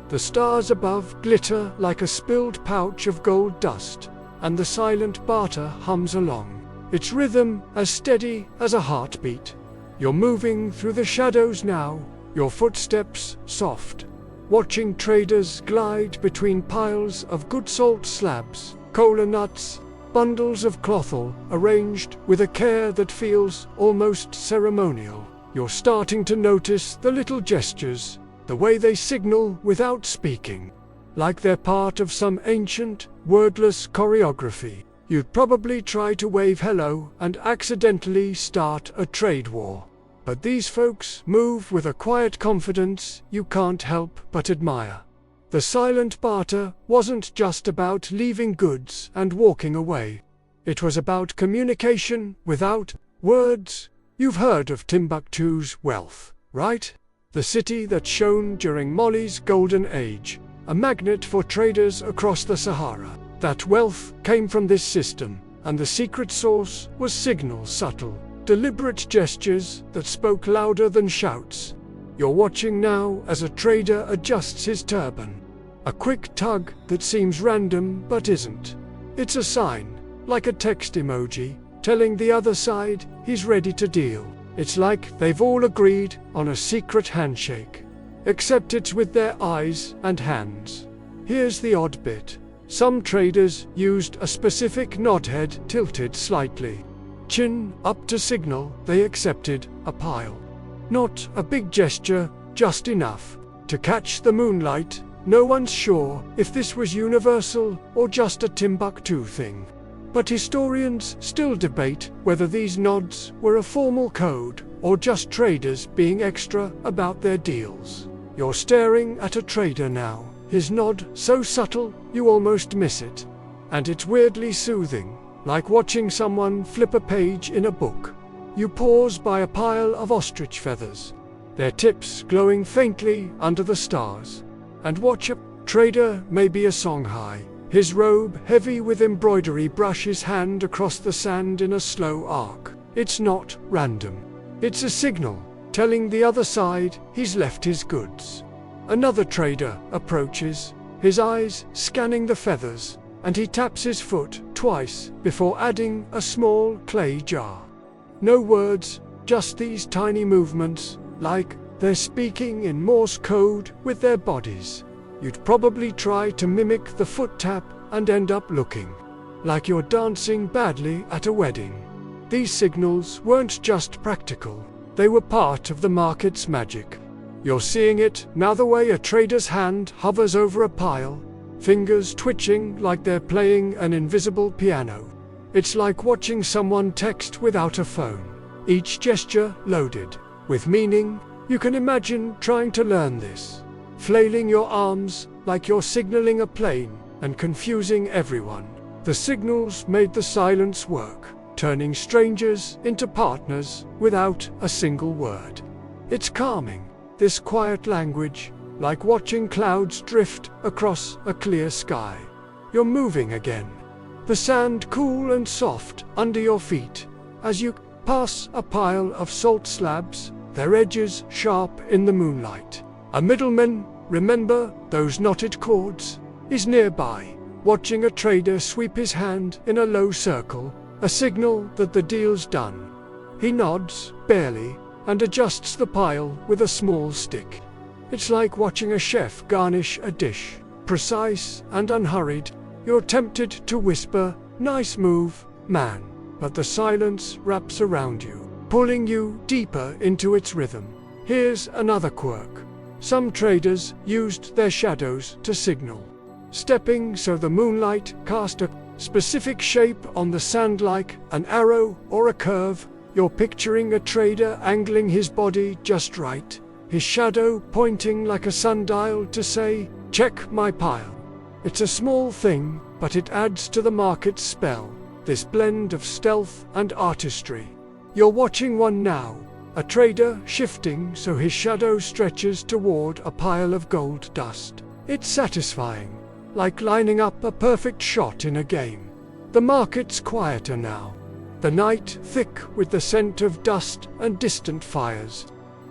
The stars above glitter like a spilled pouch of gold dust, and the silent Barter hums along, its rhythm as steady as a heartbeat. You're moving through the shadows now, your footsteps soft, watching traders glide between piles of good salt slabs, cola nuts, bundles of clothal arranged with a care that feels almost ceremonial. You're starting to notice the little gestures, the way they signal without speaking, like they're part of some ancient, wordless choreography. You'd probably try to wave hello and accidentally start a trade war. But these folks move with a quiet confidence you can't help but admire. The silent barter wasn't just about leaving goods and walking away. It was about communication without words. You've heard of Timbuktu's wealth, right? The city that shone during Mali's golden age, a magnet for traders across the Sahara. That wealth came from this system, and the secret source was signal subtle, deliberate gestures that spoke louder than shouts. You're watching now as a trader adjusts his turban. A quick tug that seems random but isn't. It's a sign, like a text emoji, telling the other side he's ready to deal. It's like they've all agreed on a secret handshake. Except it's with their eyes and hands. Here's the odd bit. Some traders used a specific nod, head tilted slightly. Chin up to signal they accepted a pile. Not a big gesture, just enough to catch the moonlight. No one's sure if this was universal or just a Timbuktu thing. But historians still debate whether these nods were a formal code or just traders being extra about their deals. You're staring at a trader now, his nod so subtle you almost miss it. And it's weirdly soothing, like watching someone flip a page in a book. You pause by a pile of ostrich feathers, their tips glowing faintly under the stars, and watch a trader, maybe a Songhai, his robe heavy with embroidery, brush his hand across the sand in a slow arc. It's not random. It's a signal, telling the other side he's left his goods. Another trader approaches, his eyes scanning the feathers, and he taps his foot twice before adding a small clay jar. No words, just these tiny movements, like they're speaking in Morse code with their bodies. You'd probably try to mimic the foot tap and end up looking like you're dancing badly at a wedding. These signals weren't just practical, they were part of the market's magic. You're seeing it now, the way a trader's hand hovers over a pile, fingers twitching like they're playing an invisible piano. It's like watching someone text without a phone, each gesture loaded with meaning. You can imagine trying to learn this, flailing your arms like you're signaling a plane and confusing everyone. The signals made the silence work, turning strangers into partners without a single word. It's calming, this quiet language, like watching clouds drift across a clear sky. You're moving again, the sand cool and soft under your feet as you pass a pile of salt slabs, their edges sharp in the moonlight. A middleman, remember those knotted cords, is nearby, watching a trader sweep his hand in a low circle, a signal that the deal's done. He nods, barely, and adjusts the pile with a small stick. It's like watching a chef garnish a dish, precise and unhurried. You're tempted to whisper, "Nice move, man," but the silence wraps around you, pulling you deeper into its rhythm. Here's another quirk. Some traders used their shadows to signal, stepping so the moonlight cast a specific shape on the sand, like an arrow or a curve. You're picturing a trader angling his body just right, his shadow pointing like a sundial to say, "Check my pile." It's a small thing, but it adds to the market's spell, this blend of stealth and artistry. You're watching one now, a trader shifting so his shadow stretches toward a pile of gold dust. It's satisfying, like lining up a perfect shot in a game. The market's quieter now, the night thick with the scent of dust and distant fires.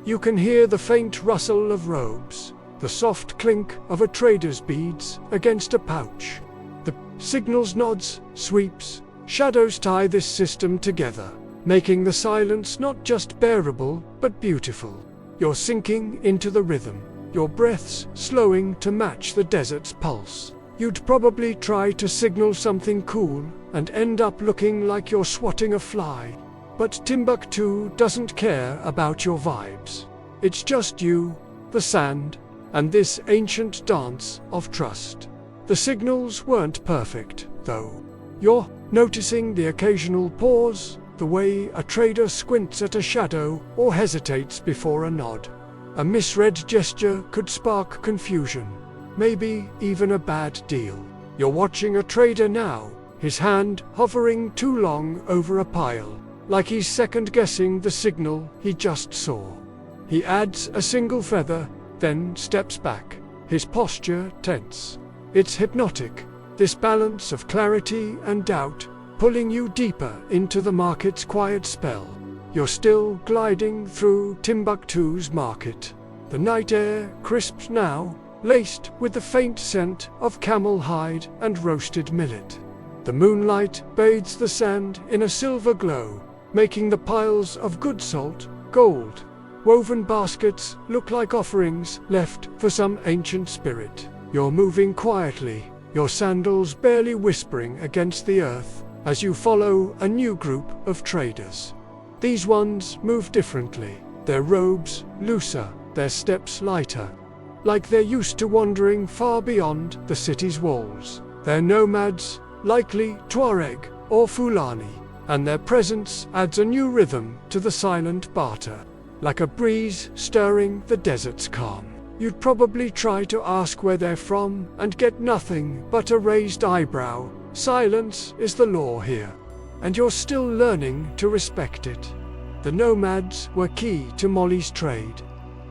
You can hear the faint rustle of robes, the soft clink of a trader's beads against a pouch. The signals, nods, sweeps, shadows tie this system together, making the silence not just bearable, but beautiful. You're sinking into the rhythm, your breaths slowing to match the desert's pulse. You'd probably try to signal something cool and end up looking like you're swatting a fly. But Timbuktu doesn't care about your vibes. It's just you, the sand, and this ancient dance of trust. The signals weren't perfect, though. You're noticing the occasional pause, the way a trader squints at a shadow or hesitates before a nod. A misread gesture could spark confusion, maybe even a bad deal. You're watching a trader now, his hand hovering too long over a pile, like he's second-guessing the signal he just saw. He adds a single feather, then steps back, his posture tense. It's hypnotic, this balance of clarity and doubt, pulling you deeper into the market's quiet spell. you're still gliding through Timbuktu's market. The night air crisps now, laced with the faint scent of camel hide and roasted millet. The moonlight bathes the sand in a silver glow, making the piles of good salt gold. Woven baskets look like offerings left for some ancient spirit. You're moving quietly, your sandals barely whispering against the earth, as you follow a new group of traders. These ones move differently, their robes looser, their steps lighter, like they're used to wandering far beyond the city's walls. They're nomads, likely Tuareg or Fulani, and their presence adds a new rhythm to the silent Barter, like a breeze stirring the desert's calm. You'd probably try to ask where they're from and get nothing but a raised eyebrow. Silence is the law here, and you're still learning to respect it. The nomads were key to Molly's trade,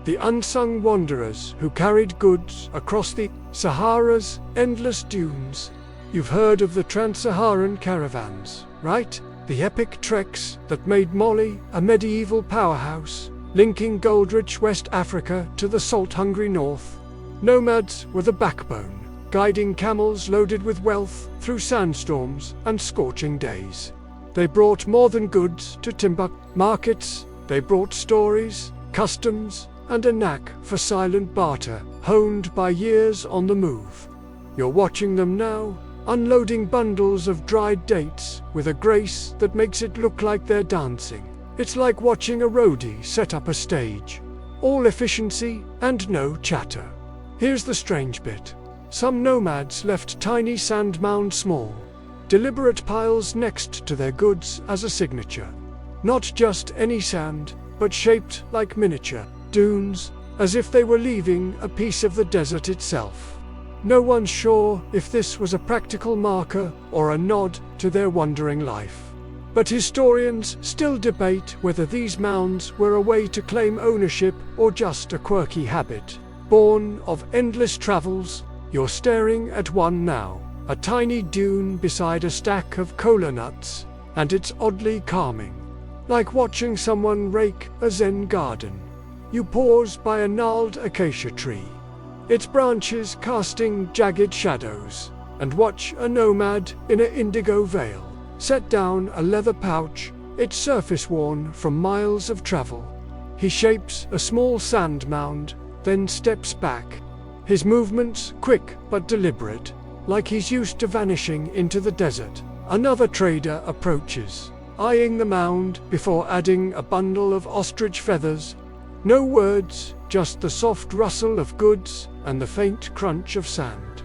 the unsung wanderers who carried goods across the Sahara's endless dunes. You've heard of the trans-Saharan caravans, right? The epic treks that made Molly a medieval powerhouse, linking gold-rich West Africa to the salt-hungry north. Nomads were the backbone, guiding camels loaded with wealth through sandstorms and scorching days. They brought more than goods to Timbuktu markets. They brought stories, customs, and a knack for silent barter, honed by years on the move. You're watching them now, unloading bundles of dried dates with a grace that makes it look like they're dancing. It's like watching a roadie set up a stage. All efficiency and no chatter. Here's the strange bit. Some nomads left tiny sand mounds small, deliberate piles next to their goods as a signature. Not just any sand, but shaped like miniature dunes, as if they were leaving a piece of the desert itself. No one's sure if this was a practical marker or a nod to their wandering life. But historians still debate whether these mounds were a way to claim ownership or just a quirky habit, born of endless travels. You're staring at one now, a tiny dune beside a stack of cola nuts, and it's oddly calming, like watching someone rake a Zen garden. You pause by a gnarled acacia tree, its branches casting jagged shadows, and watch a nomad in an indigo veil set down a leather pouch, its surface worn from miles of travel. He shapes a small sand mound, then steps back, his movements quick but deliberate, like he's used to vanishing into the desert. Another trader approaches, eyeing the mound before adding a bundle of ostrich feathers. No words, just the soft rustle of goods and the faint crunch of sand.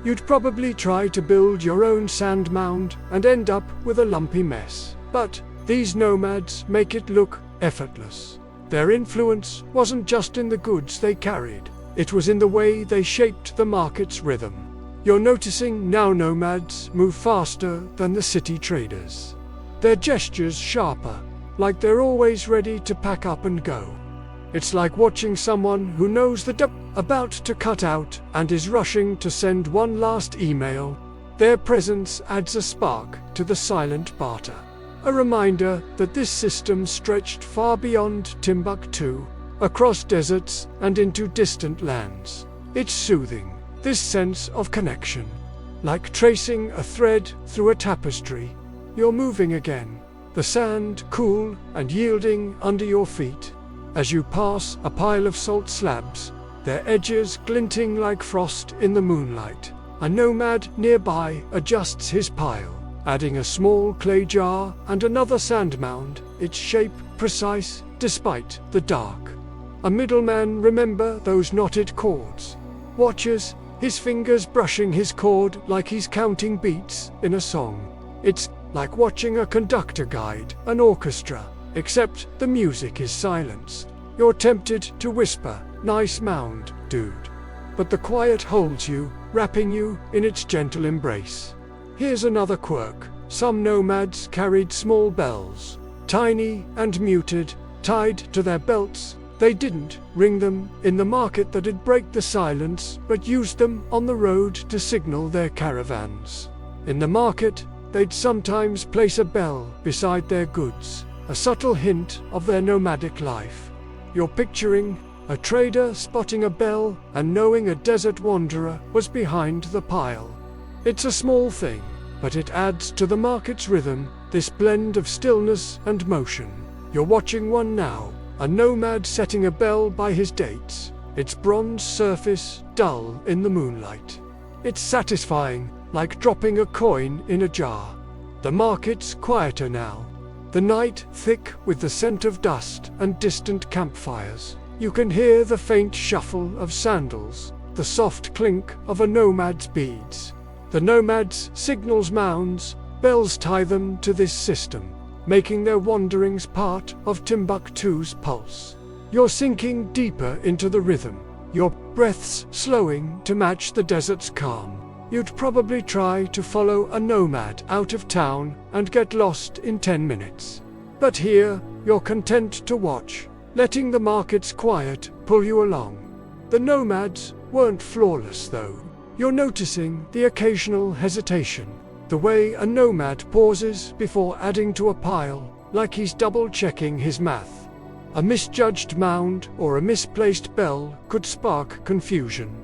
You'd probably try to build your own sand mound and end up with a lumpy mess. But these nomads make it look effortless. Their influence wasn't just in the goods they carried, it was in the way they shaped the market's rhythm. You're noticing now nomads move faster than the city traders. Their gestures sharper, like they're always ready to pack up and go. It's like watching someone who knows the about to cut out and is rushing to send one last email. Their presence adds a spark to the silent barter, a reminder that this system stretched far beyond Timbuktu, across deserts and into distant lands. It's soothing, this sense of connection, like tracing a thread through a tapestry. You're moving again, the sand cool and yielding under your feet. As you pass a pile of salt slabs, their edges glinting like frost in the moonlight, a nomad nearby adjusts his pile, adding a small clay jar and another sand mound, its shape precise despite the dark. A middleman remember those knotted cords, watches, his fingers brushing his cord like he's counting beats in a song. It's like watching a conductor guide an orchestra, except the music is silence. You're tempted to whisper, "Nice mound, dude." But the quiet holds you, wrapping you in its gentle embrace. Here's another quirk. Some nomads carried small bells, tiny and muted, tied to their belts. They didn't ring them in the market that'd break the silence, but used them on the road to signal their caravans. In the market, they'd sometimes place a bell beside their goods, a subtle hint of their nomadic life. You're picturing a trader spotting a bell and knowing a desert wanderer was behind the pile. It's a small thing, but it adds to the market's rhythm, this blend of stillness and motion. You're watching one now, a nomad setting a bell by his dates, its bronze surface dull in the moonlight. It's satisfying, like dropping a coin in a jar. The market's quieter now, the night thick with the scent of dust and distant campfires. You can hear the faint shuffle of sandals, the soft clink of a nomad's beads. The nomad's signals mounds, bells tie them to this system, making their wanderings part of Timbuktu's pulse. You're sinking deeper into the rhythm, your breaths slowing to match the desert's calm. You'd probably try to follow a nomad out of town and get lost in 10 minutes. But here, you're content to watch, letting the market's quiet pull you along. The nomads weren't flawless though. You're noticing the occasional hesitation, the way a nomad pauses before adding to a pile, like he's double-checking his math. A misjudged mound or a misplaced bell could spark confusion.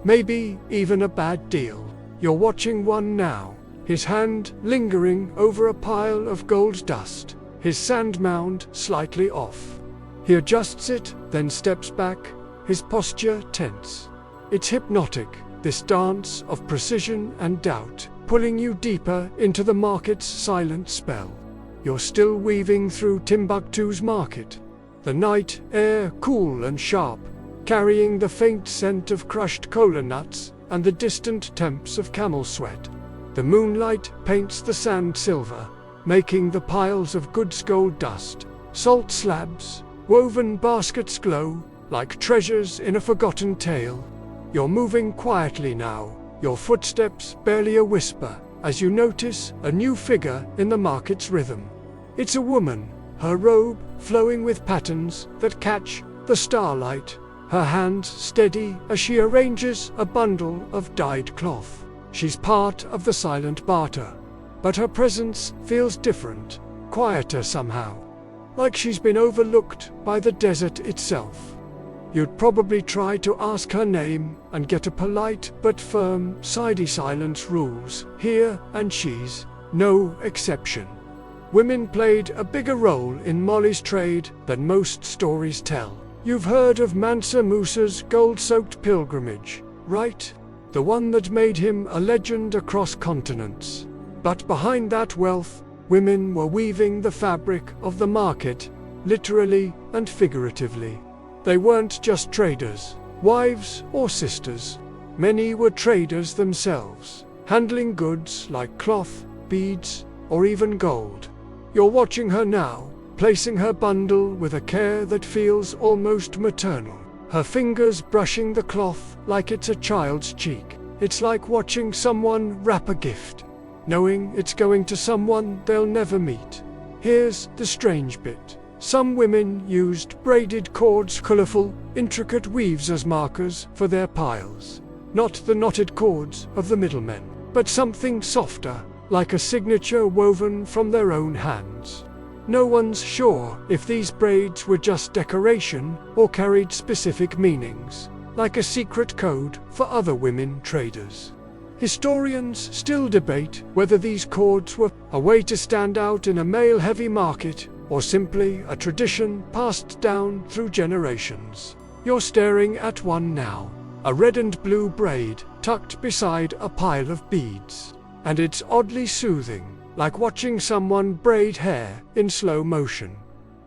Maybe even a bad deal. You're watching one now, his hand lingering over a pile of gold dust, his sand mound slightly off. He adjusts it, then steps back, his posture tense. It's hypnotic, this dance of precision and doubt, pulling you deeper into the market's silent spell. You're still weaving through Timbuktu's market, the night air cool and sharp, carrying the faint scent of crushed cola nuts and the distant temps of camel sweat. The moonlight paints the sand silver, making the piles of goods gold dust, salt slabs, woven baskets glow like treasures in a forgotten tale. You're moving quietly now, your footsteps barely a whisper, as you notice a new figure in the market's rhythm. It's a woman, her robe flowing with patterns that catch the starlight, her hands steady as she arranges a bundle of dyed cloth. She's part of the silent Barter, but her presence feels different, quieter somehow, like she's been overlooked by the desert itself. You'd probably try to ask her name and get a polite but firm sidey silence rules here, and she's no exception. Women played a bigger role in Molly's trade than most stories tell. You've heard of Mansa Musa's gold-soaked pilgrimage, right? The one that made him a legend across continents. But behind that wealth, women were weaving the fabric of the market, literally and figuratively. They weren't just traders, wives or sisters. Many were traders themselves, handling goods like cloth, beads, or even gold. You're watching her now, placing her bundle with a care that feels almost maternal, her fingers brushing the cloth like it's a child's cheek. It's like watching someone wrap a gift, knowing it's going to someone they'll never meet. Here's the strange bit. Some women used braided cords, colorful, intricate weaves as markers for their piles. Not the knotted cords of the middlemen, but something softer, like a signature woven from their own hands. No one's sure if these braids were just decoration or carried specific meanings, like a secret code for other women traders. Historians still debate whether these cords were a way to stand out in a male-heavy market or simply a tradition passed down through generations. You're staring at one now, a red and blue braid tucked beside a pile of beads, and it's oddly soothing, like watching someone braid hair in slow motion.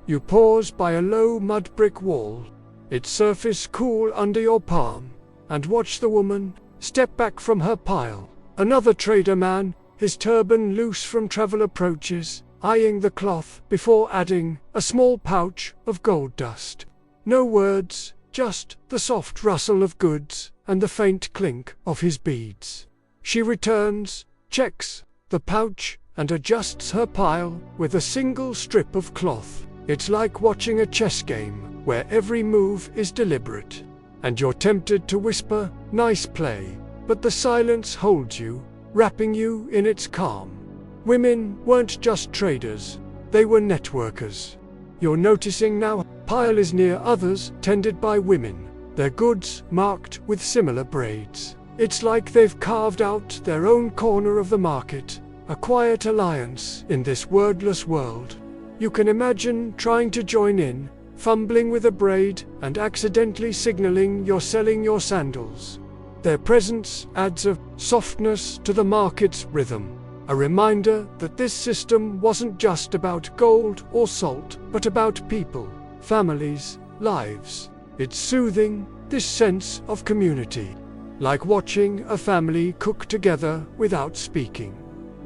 You pause by a low mud brick wall, its surface cool under your palm, and watch the woman step back from her pile. Another trader man, his turban loose from travel, approaches, eyeing the cloth before adding a small pouch of gold dust. No words, just the soft rustle of goods and the faint clink of his beads. She returns, checks the pouch, and adjusts her pile with a single strip of cloth. It's like watching a chess game where every move is deliberate, and you're tempted to whisper, "Nice play," but the silence holds you, wrapping you in its calm. Women weren't just traders, They were networkers. You're noticing now, pile is near others, tended by women, their goods marked with similar braids. It's like they've carved out their own corner of the market, a quiet alliance in this wordless world. You can imagine trying to join in, fumbling with a braid and accidentally signaling you're selling your sandals. Their presence adds a softness to the market's rhythm, a reminder that this system wasn't just about gold or salt, but about people, families, lives. It's soothing, this sense of community, like watching a family cook together without speaking.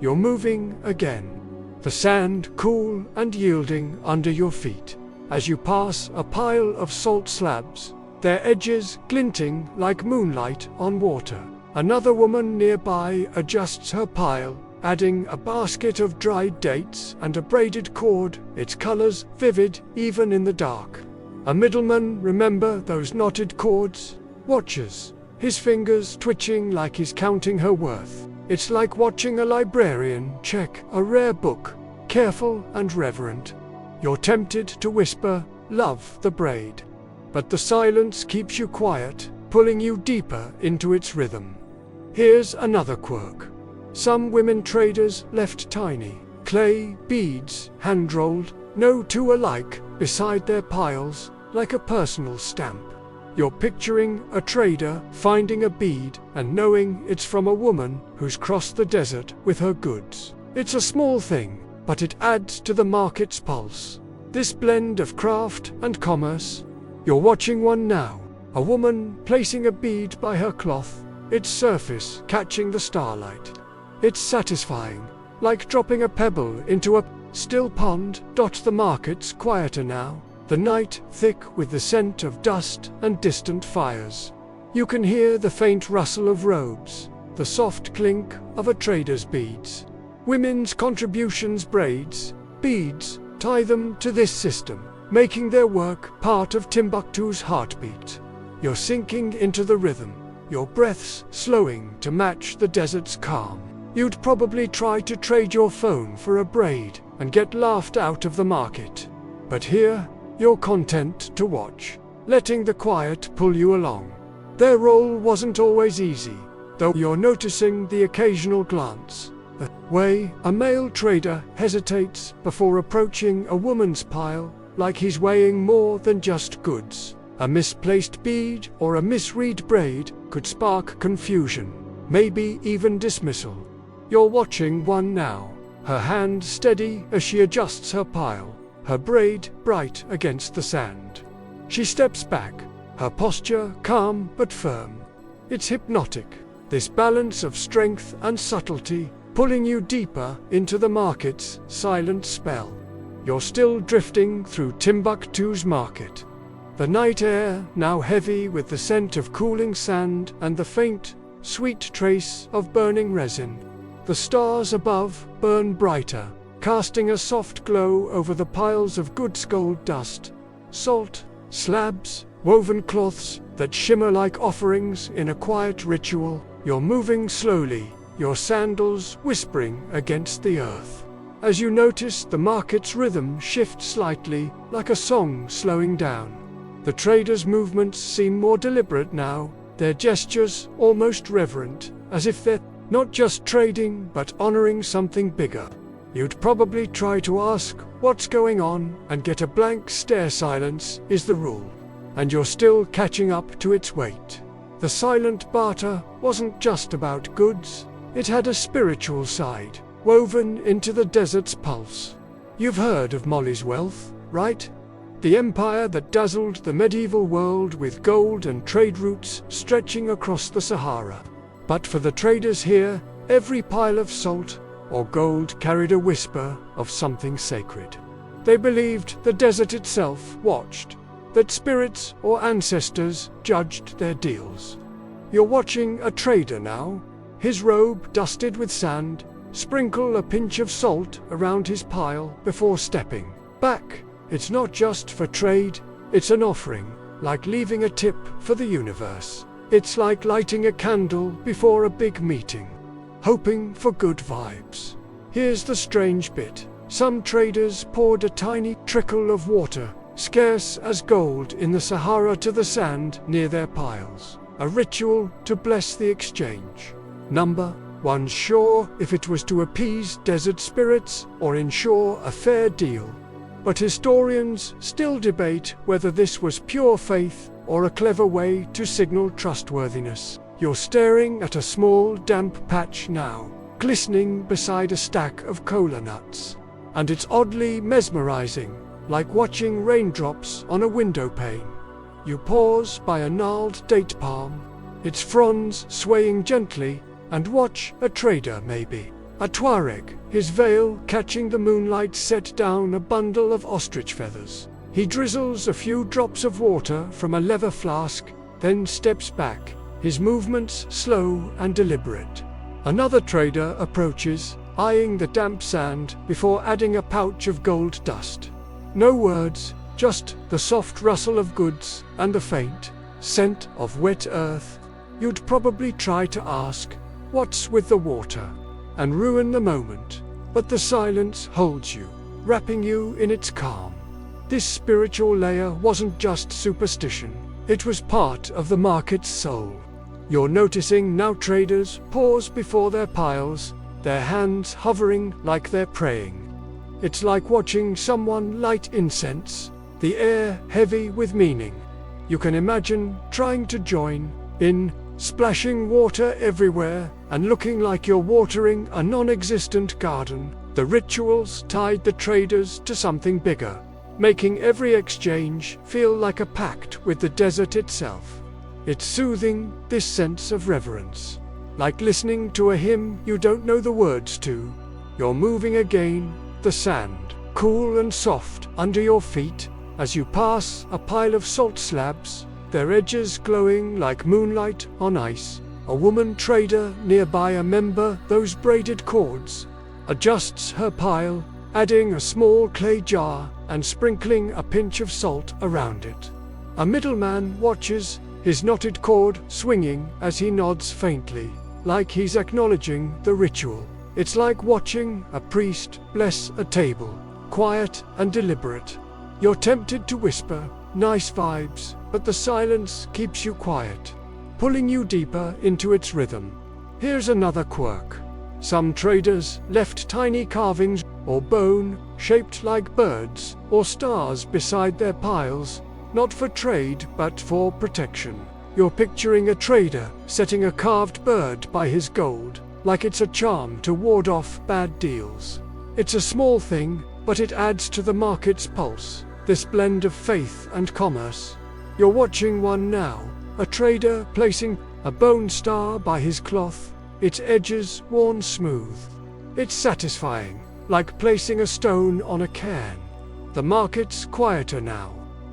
You're moving again, the sand cool and yielding under your feet. As you pass a pile of salt slabs, their edges glinting like moonlight on water. Another woman nearby adjusts her pile, adding a basket of dried dates and a braided cord, its colors vivid even in the dark. A middleman, remember those knotted cords? Watches, his fingers twitching like he's counting her worth. It's like watching a librarian check a rare book, careful and reverent. You're tempted to whisper, "Love the braid." But the silence keeps you quiet, pulling you deeper into its rhythm. Here's another quirk. Some women traders left tiny, clay beads, hand-rolled, no two alike, beside their piles, like a personal stamp. You're picturing a trader finding a bead and knowing it's from a woman who's crossed the desert with her goods. It's a small thing, but it adds to the market's pulse. This blend of craft and commerce. You're watching one now, a woman placing a bead by her cloth, its surface catching the starlight. It's satisfying, like dropping a pebble into a still pond. The market's quieter now, the night thick with the scent of dust and distant fires. You can hear the faint rustle of robes, the soft clink of a trader's beads. Women's contributions, braids, beads, tie them to this system, making their work part of Timbuktu's heartbeat. You're sinking into the rhythm, your breaths slowing to match the desert's calm. You'd probably try to trade your phone for a braid and get laughed out of the market. But here, you're content to watch, letting the quiet pull you along. Their role wasn't always easy, though you're noticing the occasional glance, the way a male trader hesitates before approaching a woman's pile, like he's weighing more than just goods. A misplaced bead or a misread braid could spark confusion, maybe even dismissal. You're watching one now, her hand steady as she adjusts her pile, her braid bright against the sand. She steps back, her posture calm but firm. It's hypnotic, this balance of strength and subtlety, pulling you deeper into the market's silent spell. You're still drifting through Timbuktu's market. The night air now heavy with the scent of cooling sand and the faint, sweet trace of burning resin. The stars above burn brighter, casting a soft glow over the piles of goods, gold dust, salt, slabs, woven cloths that shimmer like offerings in a quiet ritual. You're moving slowly, your sandals whispering against the earth. As you notice the market's rhythm shift slightly, like a song slowing down. The traders' movements seem more deliberate now, their gestures almost reverent, as if they're not just trading but honoring something bigger. You'd probably try to ask what's going on and get a blank stare. Silence is the rule, and you're still catching up to its weight. The silent barter wasn't just about goods, it had a spiritual side, woven into the desert's pulse. You've heard of Molly's wealth, right? The empire that dazzled the medieval world with gold and trade routes stretching across the Sahara. But for the traders here, every pile of salt or gold carried a whisper of something sacred. They believed the desert itself watched, that spirits or ancestors judged their deals. You're watching a trader now, his robe dusted with sand, sprinkle a pinch of salt around his pile before stepping back. It's not just for trade, it's an offering, like leaving a tip for the universe. It's like lighting a candle before a big meeting, hoping for good vibes. Here's the strange bit. Some traders poured a tiny trickle of water, scarce as gold in the Sahara, to the sand near their piles, a ritual to bless the exchange. Number one's sure if it was to appease desert spirits or ensure a fair deal. But historians still debate whether this was pure faith or a clever way to signal trustworthiness. You're staring at a small damp patch now, glistening beside a stack of cola nuts. And it's oddly mesmerizing, like watching raindrops on a window pane. You pause by a gnarled date palm, its fronds swaying gently, and watch a trader, maybe a Tuareg, his veil catching the moonlight, set down a bundle of ostrich feathers. He drizzles a few drops of water from a leather flask, then steps back, his movements slow and deliberate. Another trader approaches, eyeing the damp sand before adding a pouch of gold dust. No words, just the soft rustle of goods and the faint scent of wet earth. You'd probably try to ask, "What's with the water?" and ruin the moment, but the silence holds you, wrapping you in its calm. This spiritual layer wasn't just superstition, it was part of the market's soul. You're noticing now traders pause before their piles, their hands hovering like they're praying. It's like watching someone light incense, the air heavy with meaning. You can imagine trying to join in, splashing water everywhere and looking like you're watering a non-existent garden. The rituals tied the traders to something bigger, making every exchange feel like a pact with the desert itself. It's soothing, this sense of reverence. Like listening to a hymn you don't know the words to. You're moving again, the sand, cool and soft under your feet, as you pass a pile of salt slabs, their edges glowing like moonlight on ice. A woman trader nearby, a member those braided cords, adjusts her pile, adding a small clay jar and sprinkling a pinch of salt around it. A middleman watches, his knotted cord swinging as he nods faintly, like he's acknowledging the ritual. It's like watching a priest bless a table, quiet and deliberate. You're tempted to whisper, "Nice vibes," but the silence keeps you quiet, pulling you deeper into its rhythm. Here's another quirk. Some traders left tiny carvings or bone shaped like birds or stars beside their piles, not for trade but for protection. You're picturing a trader setting a carved bird by his gold, like it's a charm to ward off bad deals. It's a small thing, but it adds to the market's pulse, this blend of faith and commerce. You're watching one now, a trader placing a bone star by his cloth, its edges worn smooth. It's satisfying, like placing a stone on a cairn. The market's quieter now,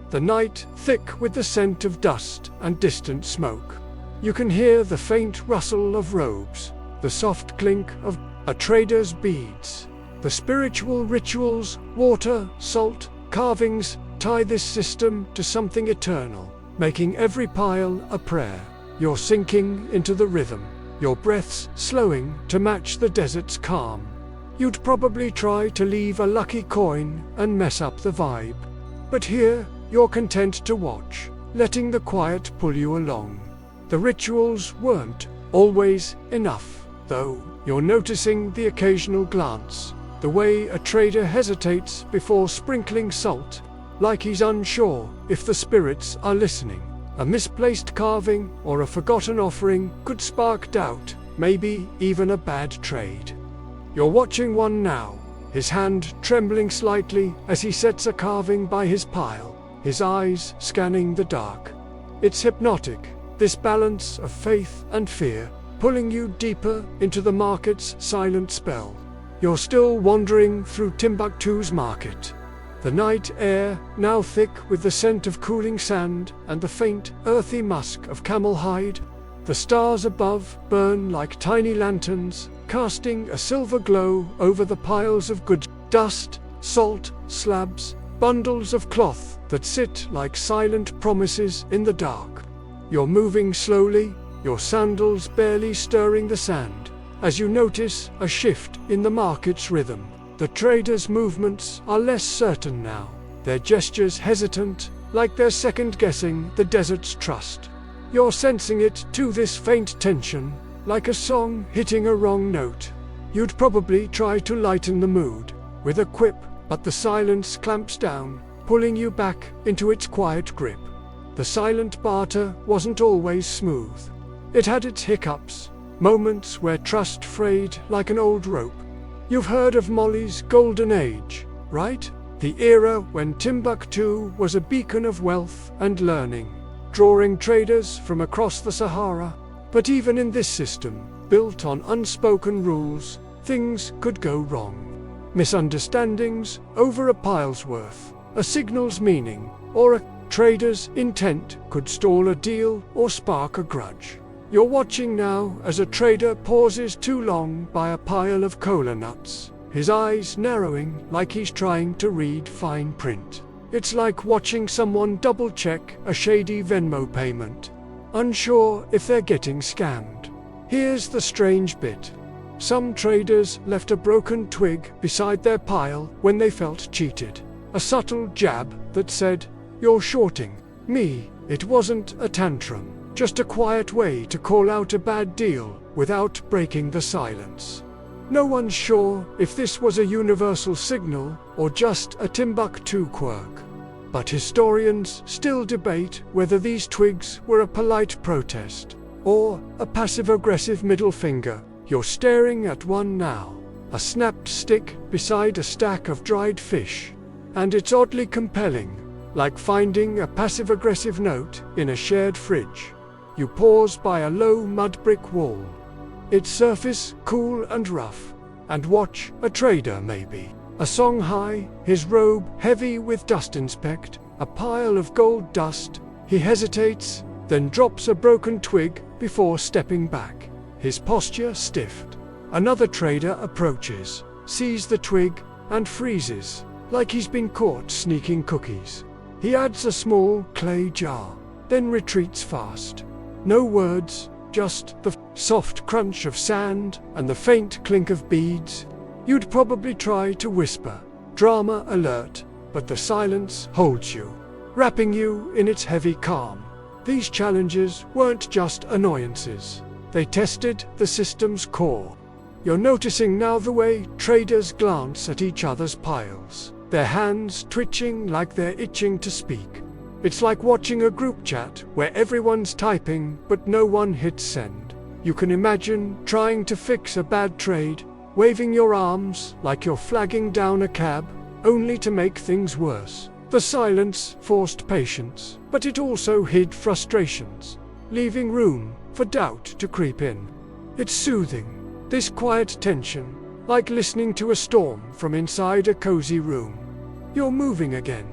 the night thick with the scent of dust and distant smoke. You can hear the faint rustle of robes, the soft clink of a trader's beads. The spiritual rituals, water, salt, carvings, tie this system to something eternal, making every pile a prayer. You're sinking into the rhythm, your breaths slowing to match the desert's calm. You'd probably try to leave a lucky coin and mess up the vibe. But here, you're content to watch, letting the quiet pull you along. The rituals weren't always enough, though. You're noticing the occasional glance, the way a trader hesitates before sprinkling salt, like he's unsure if the spirits are listening. A misplaced carving or a forgotten offering could spark doubt, maybe even a bad trade. You're watching one now, his hand trembling slightly as he sets a carving by his pile, his eyes scanning the dark. It's hypnotic, this balance of faith and fear, pulling you deeper into the market's silent spell. You're still wandering through Timbuktu's market. The night air, now thick with the scent of cooling sand and the faint, earthy musk of camel hide. The stars above burn like tiny lanterns, casting a silver glow over the piles of goods. Dust, salt, slabs, bundles of cloth that sit like silent promises in the dark. You're moving slowly, your sandals barely stirring the sand, as you notice a shift in the market's rhythm. The traders' movements are less certain now, their gestures hesitant, like they're second-guessing the desert's trust. You're sensing it too, this faint tension, like a song hitting a wrong note. You'd probably try to lighten the mood with a quip, but the silence clamps down, pulling you back into its quiet grip. The silent barter wasn't always smooth. It had its hiccups, moments where trust frayed like an old rope. You've heard of Molly's golden age, right? The era when Timbuktu was a beacon of wealth and learning, drawing traders from across the Sahara. But even in this system, built on unspoken rules, things could go wrong. Misunderstandings over a pile's worth, a signal's meaning, or a trader's intent could stall a deal or spark a grudge. You're watching now as a trader pauses too long by a pile of cola nuts, his eyes narrowing like he's trying to read fine print. It's like watching someone double-check a shady Venmo payment, unsure if they're getting scammed. Here's the strange bit. Some traders left a broken twig beside their pile when they felt cheated. A subtle jab that said, "You're shorting me." It wasn't a tantrum, just a quiet way to call out a bad deal without breaking the silence. No one's sure if this was a universal signal or just a Timbuktu quirk. But historians still debate whether these twigs were a polite protest or a passive-aggressive middle finger. You're staring at one now, a snapped stick beside a stack of dried fish. And it's oddly compelling, like finding a passive-aggressive note in a shared fridge. You pause by a low mud brick wall, its surface cool and rough, and watch a trader maybe. A song high, his robe heavy with dust inspect, a pile of gold dust. He hesitates, then drops a broken twig before stepping back, his posture stiffed. Another trader approaches, sees the twig, and freezes, like he's been caught sneaking cookies. He adds a small clay jar, then retreats fast. No words, just the soft crunch of sand and the faint clink of beads. You'd probably try to whisper, "Drama alert," but the silence holds you, wrapping you in its heavy calm. These challenges weren't just annoyances. They tested the system's core. You're noticing now the way traders glance at each other's piles, their hands twitching like they're itching to speak. It's like watching a group chat where everyone's typing but no one hits send. You can imagine trying to fix a bad trade, waving your arms like you're flagging down a cab, only to make things worse. The silence forced patience, but it also hid frustrations, leaving room for doubt to creep in. It's soothing, this quiet tension, like listening to a storm from inside a cozy room. You're moving again,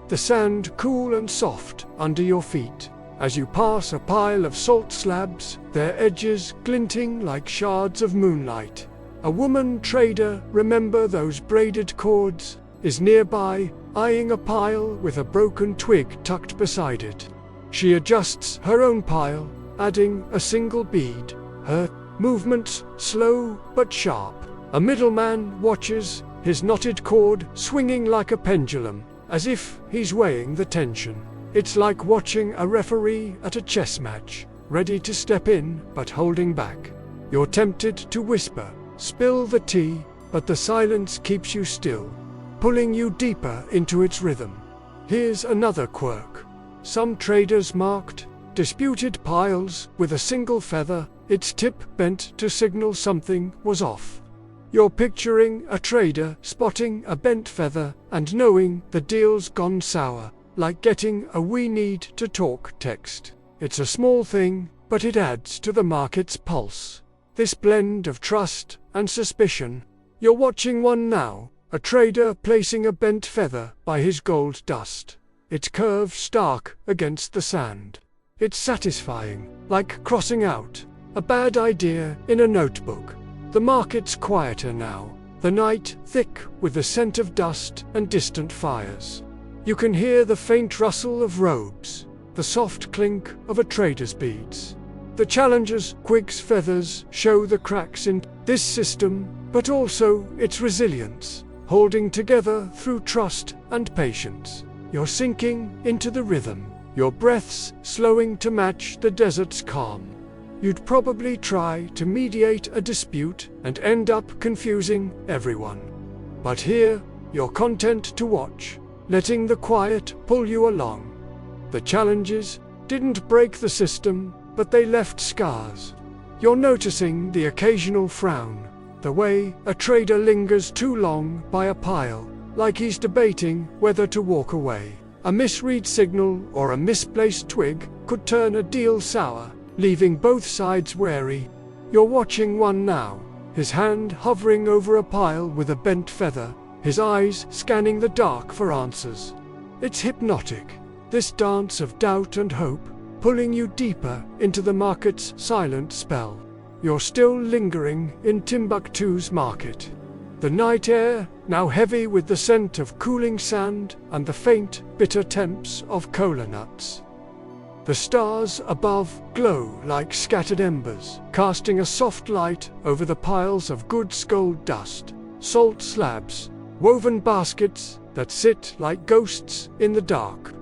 the sand cool and soft under your feet, as you pass a pile of salt slabs, their edges glinting like shards of moonlight. A woman trader, remember those braided cords, is nearby, eyeing a pile with a broken twig tucked beside it. She adjusts her own pile, adding a single bead, her movements slow but sharp. A middleman watches, his knotted cord swinging like a pendulum, as if he's weighing the tension. It's like watching a referee at a chess match, ready to step in but holding back. You're tempted to whisper, "Spill the tea," but the silence keeps you still, pulling you deeper into its rhythm. Here's another quirk. Some traders marked disputed piles with a single feather, its tip bent to signal something was off. You're picturing a trader spotting a bent feather and knowing the deal's gone sour, like getting a "we need to talk" text. It's a small thing, but it adds to the market's pulse. This blend of trust and suspicion. You're watching one now, a trader placing a bent feather by his gold dust, its curve stark against the sand. It's satisfying, like crossing out a bad idea in a notebook. The market's quieter now, the night thick with the scent of dust and distant fires. You can hear the faint rustle of robes, the soft clink of a trader's beads. The challenger's quig's feathers show the cracks in this system, but also its resilience. holding together through trust and patience. You're sinking into the rhythm, your breaths slowing to match the desert's calm. You'd probably try to mediate a dispute and end up confusing everyone. But here, you're content to watch, letting the quiet pull you along. The challenges didn't break the system, but they left scars. You're noticing the occasional frown, the way a trader lingers too long by a pile, like he's debating whether to walk away. A misread signal or a misplaced twig could turn a deal sour, leaving both sides wary. You're watching one now, his hand hovering over a pile with a bent feather, his eyes scanning the dark for answers. It's hypnotic, this dance of doubt and hope, pulling you deeper into the market's silent spell. You're still lingering in Timbuktu's market. The night air, now heavy with the scent of cooling sand and the faint, bitter temps of cola nuts. The stars above glow like scattered embers, casting a soft light over the piles of goods gold dust, salt slabs, woven baskets that sit like ghosts in the dark.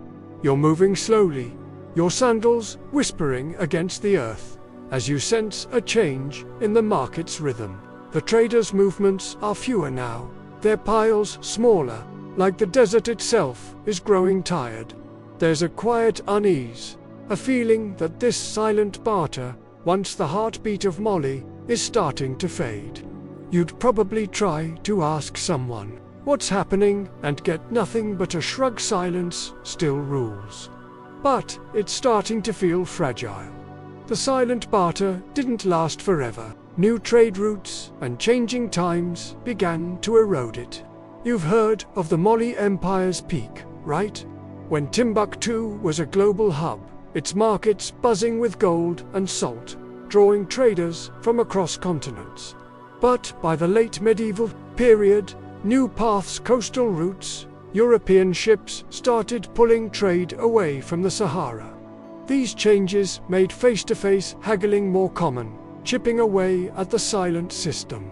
You're moving slowly, your sandals whispering against the earth, as you sense a change in the market's rhythm. The traders' movements are fewer now, their piles smaller, like the desert itself is growing tired. There's a quiet unease, a feeling that this silent barter, once the heartbeat of Molly, is starting to fade. You'd probably try to ask someone what's happening and get nothing but a shrug. Silence still rules. But it's starting to feel fragile. The silent barter didn't last forever. New trade routes and changing times began to erode it. You've heard of the Molly Empire's peak, right? When Timbuktu was a global hub, its markets buzzing with gold and salt, drawing traders from across continents. But by the late medieval period, new paths, coastal routes, European ships started pulling trade away from the Sahara. These changes made face-to-face haggling more common, chipping away at the silent system.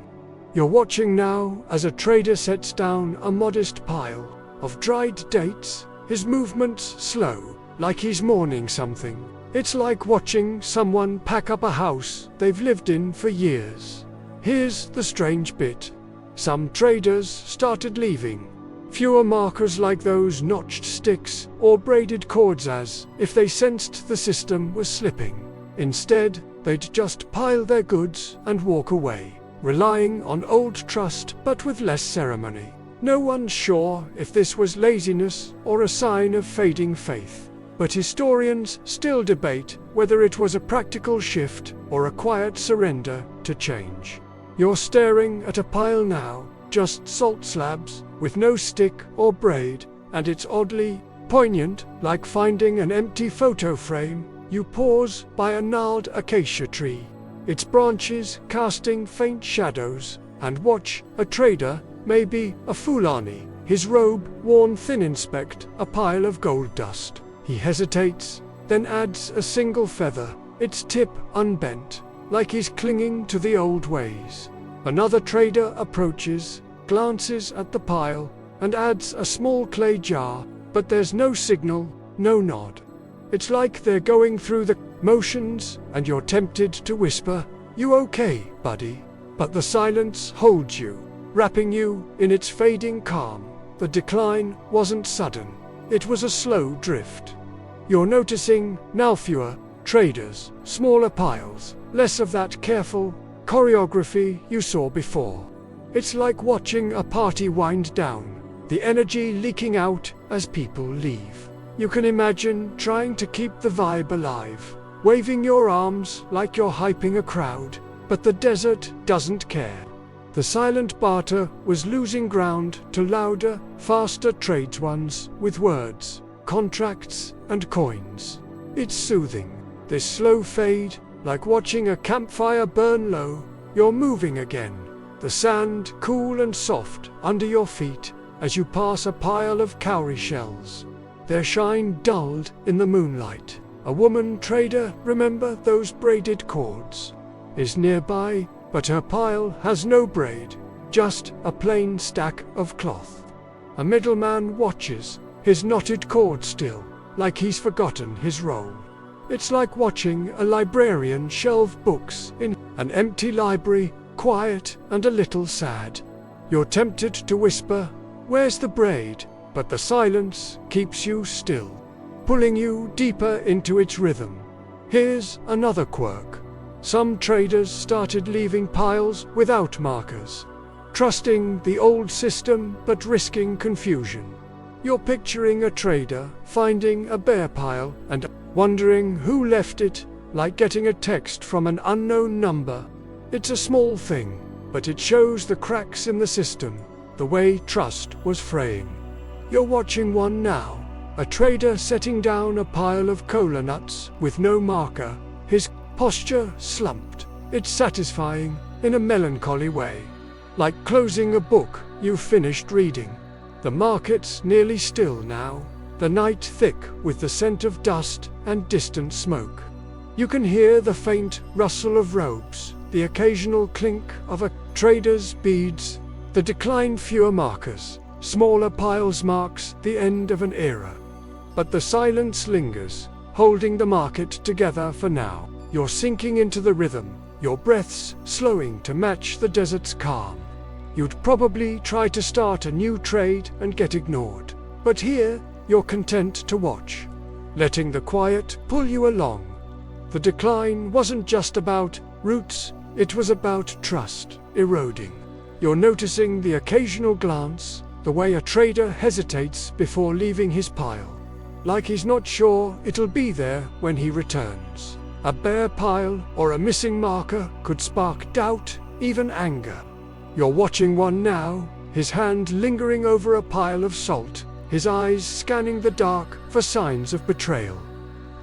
You're watching now as a trader sets down a modest pile of dried dates, his movements slow, like he's mourning something. It's like watching someone pack up a house they've lived in for years. Here's the strange bit. Some traders started leaving. Fewer markers like those notched sticks or braided cords, as if they sensed the system was slipping. Instead, they'd just pile their goods and walk away, relying on old trust but with less ceremony. No one's sure if this was laziness or a sign of fading faith, but historians still debate whether it was a practical shift or a quiet surrender to change. You're staring at a pile now, just salt slabs, with no stick or braid, and it's oddly poignant, like finding an empty photo frame. You pause by a gnarled acacia tree, its branches casting faint shadows, and watch a trader, maybe a Fulani, his robe worn thin, inspect a pile of gold dust. He hesitates, then adds a single feather, its tip unbent, like he's clinging to the old ways. Another trader approaches, glances at the pile, and adds a small clay jar, but there's no signal, no nod. It's like they're going through the motions, and you're tempted to whisper, "You okay, buddy?" But the silence holds you, wrapping you in its fading calm. The decline wasn't sudden. It was a slow drift. You're noticing now fewer traders, smaller piles, less of that careful choreography you saw before. It's like watching a party wind down, the energy leaking out as people leave. You can imagine trying to keep the vibe alive, waving your arms like you're hyping a crowd, but the desert doesn't care. The silent barter was losing ground to louder, faster trades, ones with words, contracts, and coins. It's soothing, this slow fade, like watching a campfire burn low. You're moving again, the sand cool and soft under your feet as you pass a pile of cowrie shells, their shine dulled in the moonlight. A woman trader, remember those braided cords, is nearby, but her pile has no braid. just a plain stack of cloth. A middleman watches, his knotted cord still, like he's forgotten his role. It's like watching a librarian shelve books in an empty library, quiet and a little sad. You're tempted to whisper, "Where's the braid?" But the silence keeps you still, pulling you deeper into its rhythm. Here's another quirk. Some traders started leaving piles without markers, trusting the old system but risking confusion. You're picturing a trader finding a bare pile and wondering who left it, like getting a text from an unknown number. It's a small thing, but it shows the cracks in the system, the way trust was fraying. You're watching one now, a trader setting down a pile of cola nuts with no marker, his posture slumped. It's satisfying in a melancholy way, like closing a book you've finished reading. The market's nearly still now, the night thick with the scent of dust and distant smoke. You can hear the faint rustle of robes, the occasional clink of a trader's beads. The decline, fewer markers, smaller piles marks the end of an era. But the silence lingers, holding the market together for now. You're sinking into the rhythm, your breaths slowing to match the desert's calm. You'd probably try to start a new trade and get ignored. But here, you're content to watch, letting the quiet pull you along. The decline wasn't just about roots, it was about trust eroding. You're noticing the occasional glance, the way a trader hesitates before leaving his pile, like he's not sure it'll be there when he returns. A bare pile or a missing marker could spark doubt, even anger. You're watching one now, his hand lingering over a pile of salt, his eyes scanning the dark for signs of betrayal.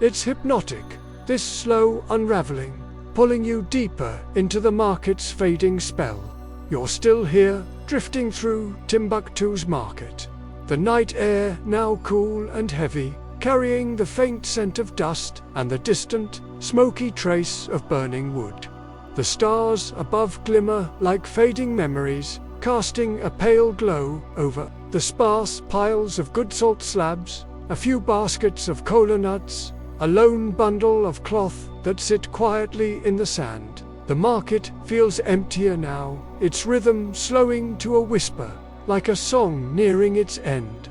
It's hypnotic, this slow unraveling, pulling you deeper into the market's fading spell. You're still here, drifting through Timbuktu's market. The night air now cool and heavy, carrying the faint scent of dust and the distant, smoky trace of burning wood. The stars above glimmer like fading memories, casting a pale glow over the sparse piles of good salt slabs, a few baskets of cola nuts, a lone bundle of cloth that sit quietly in the sand. The market feels emptier now, its rhythm slowing to a whisper, like a song nearing its end.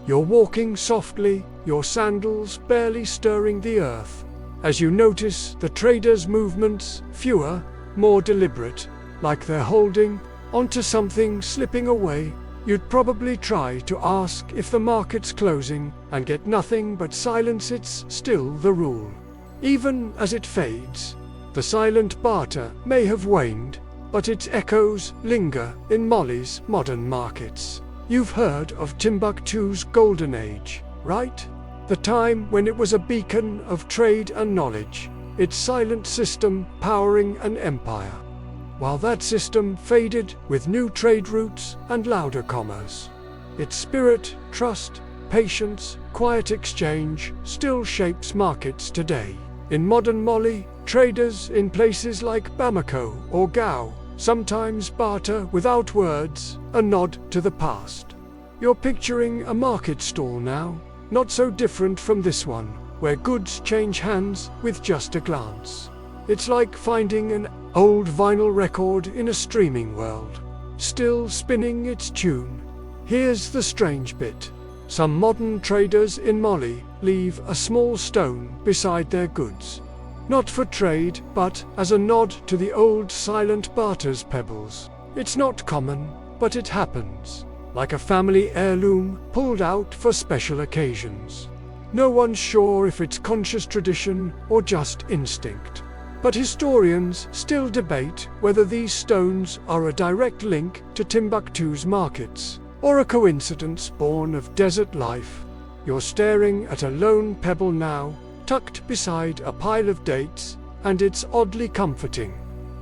You're walking softly, your sandals barely stirring the earth, as you notice the traders' movements, fewer, more deliberate, like they're holding onto something slipping away. You'd probably try to ask if the market's closing and get nothing but silence. It's still the rule. Even as it fades, the silent barter may have waned, but its echoes linger in Mali's modern markets. You've heard of Timbuktu's golden age, right? The time when it was a beacon of trade and knowledge, its silent system powering an empire. While that system faded with new trade routes and louder commerce, its spirit, trust, patience, quiet exchange still shapes markets today. In modern Mali, traders in places like Bamako or Gao sometimes barter without words, a nod to the past. You're picturing a market stall now, not so different from this one, where goods change hands with just a glance. It's like finding an old vinyl record in a streaming world, still spinning its tune. Here's the strange bit. Some modern traders in Mali leave a small stone beside their goods. Not for trade, but as a nod to the old silent barter's pebbles. It's not common, but it happens, like a family heirloom pulled out for special occasions. No one's sure if it's conscious tradition or just instinct. But historians still debate whether these stones are a direct link to Timbuktu's markets, or a coincidence born of desert life. You're staring at a lone pebble now, tucked beside a pile of dates, and it's oddly comforting,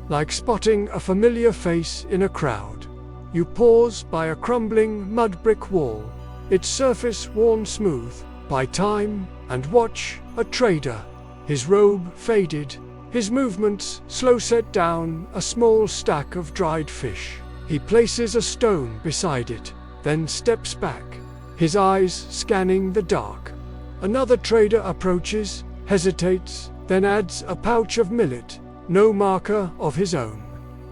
like spotting a familiar face in a crowd. You pause by a crumbling mud brick wall, its surface worn smooth by time, and watch a trader, his robe faded, his movements slow, set down a small stack of dried fish. He places a stone beside it, then steps back, his eyes scanning the dark. Another trader approaches, hesitates, then adds a pouch of millet, no marker of his own.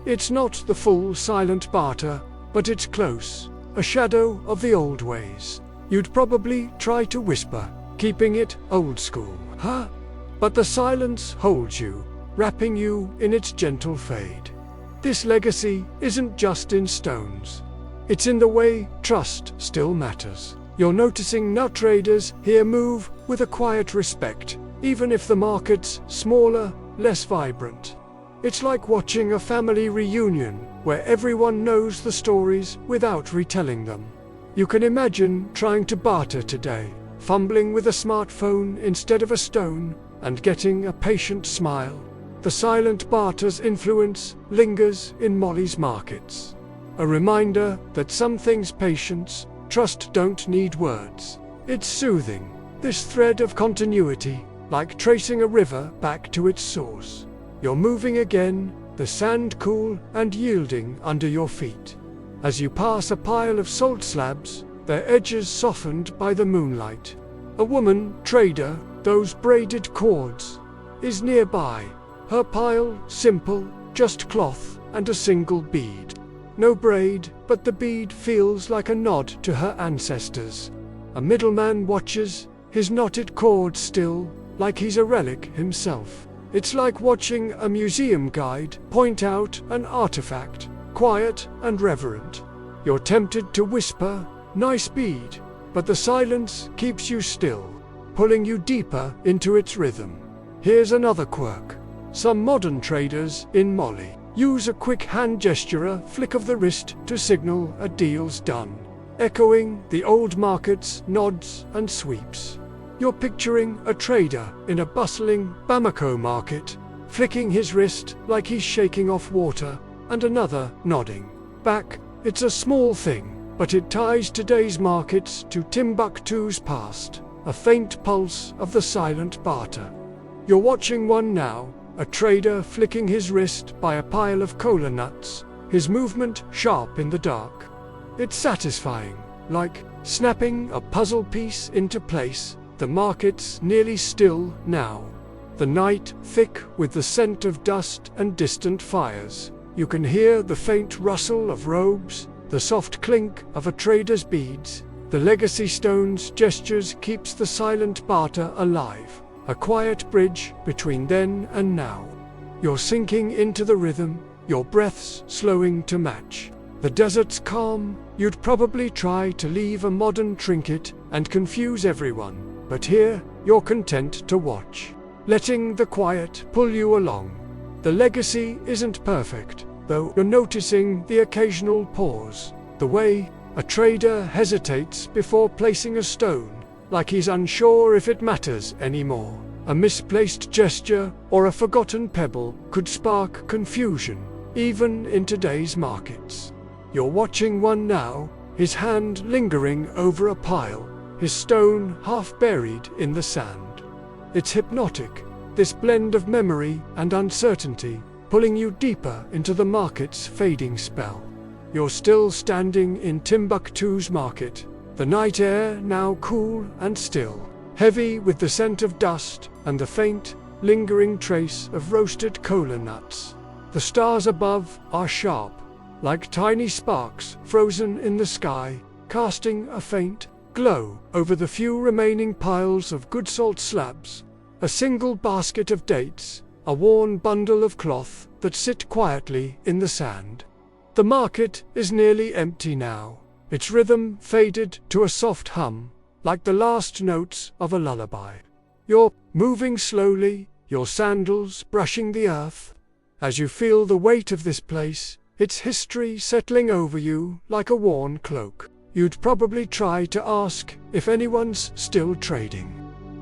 It's not the full silent barter, but it's close, a shadow of the old ways. You'd probably try to whisper, keeping it old school, huh? But the silence holds you, wrapping you in its gentle fade. This legacy isn't just in stones. It's in the way trust still matters. You're noticing now traders here move with a quiet respect, even if the market's smaller, less vibrant. It's like watching a family reunion where everyone knows the stories without retelling them. You can imagine trying to barter today, fumbling with a smartphone instead of a stone, and getting a patient smile. The silent barter's influence lingers in Molly's markets. A reminder that some things patience, trust don't need words. It's soothing, this thread of continuity, like tracing a river back to its source. You're moving again, the sand cool and yielding under your feet. As you pass a pile of salt slabs, their edges softened by the moonlight. A woman trader, those braided cords, is nearby. Her pile simple, just cloth and a single bead. No braid, but the bead feels like a nod to her ancestors. A middleman watches, his knotted cord still, like he's a relic himself. It's like watching a museum guide point out an artifact, quiet and reverent. You're tempted to whisper, "Nice bead," but the silence keeps you still, pulling you deeper into its rhythm. Here's another quirk. Some modern traders in Molly use a quick hand gesture, a flick of the wrist to signal a deal's done, echoing the old market's nods and sweeps. You're picturing a trader in a bustling Bamako market, flicking his wrist like he's shaking off water, and another nodding back. It's a small thing, but it ties today's markets to Timbuktu's past, a faint pulse of the silent barter. You're watching one now, a trader flicking his wrist by a pile of cola nuts, his movement sharp in the dark. It's satisfying, like snapping a puzzle piece into place. The market's nearly still now. The night thick with the scent of dust and distant fires. You can hear the faint rustle of robes, the soft clink of a trader's beads. The legacy stone's gestures keeps the silent barter alive, a quiet bridge between then and now. You're sinking into the rhythm, your breaths slowing to match. The desert's calm, you'd probably try to leave a modern trinket and confuse everyone. But here, you're content to watch, letting the quiet pull you along. The legacy isn't perfect, though you're noticing the occasional pause, the way a trader hesitates before placing a stone, like he's unsure if it matters anymore. A misplaced gesture or a forgotten pebble could spark confusion, even in today's markets. You're watching one now, his hand lingering over a pile, his stone half buried in the sand. It's hypnotic, this blend of memory and uncertainty, pulling you deeper into the market's fading spell. You're still standing in Timbuktu's market, the night air now cool and still, heavy with the scent of dust and the faint, lingering trace of roasted cola nuts. The stars above are sharp, like tiny sparks frozen in the sky, casting a faint glow over the few remaining piles of good salt slabs. A single basket of dates, a worn bundle of cloth that sit quietly in the sand. The market is nearly empty now, its rhythm faded to a soft hum, like the last notes of a lullaby. You're moving slowly, your sandals brushing the earth. As you feel the weight of this place, its history settling over you like a worn cloak. You'd probably try to ask if anyone's still trading.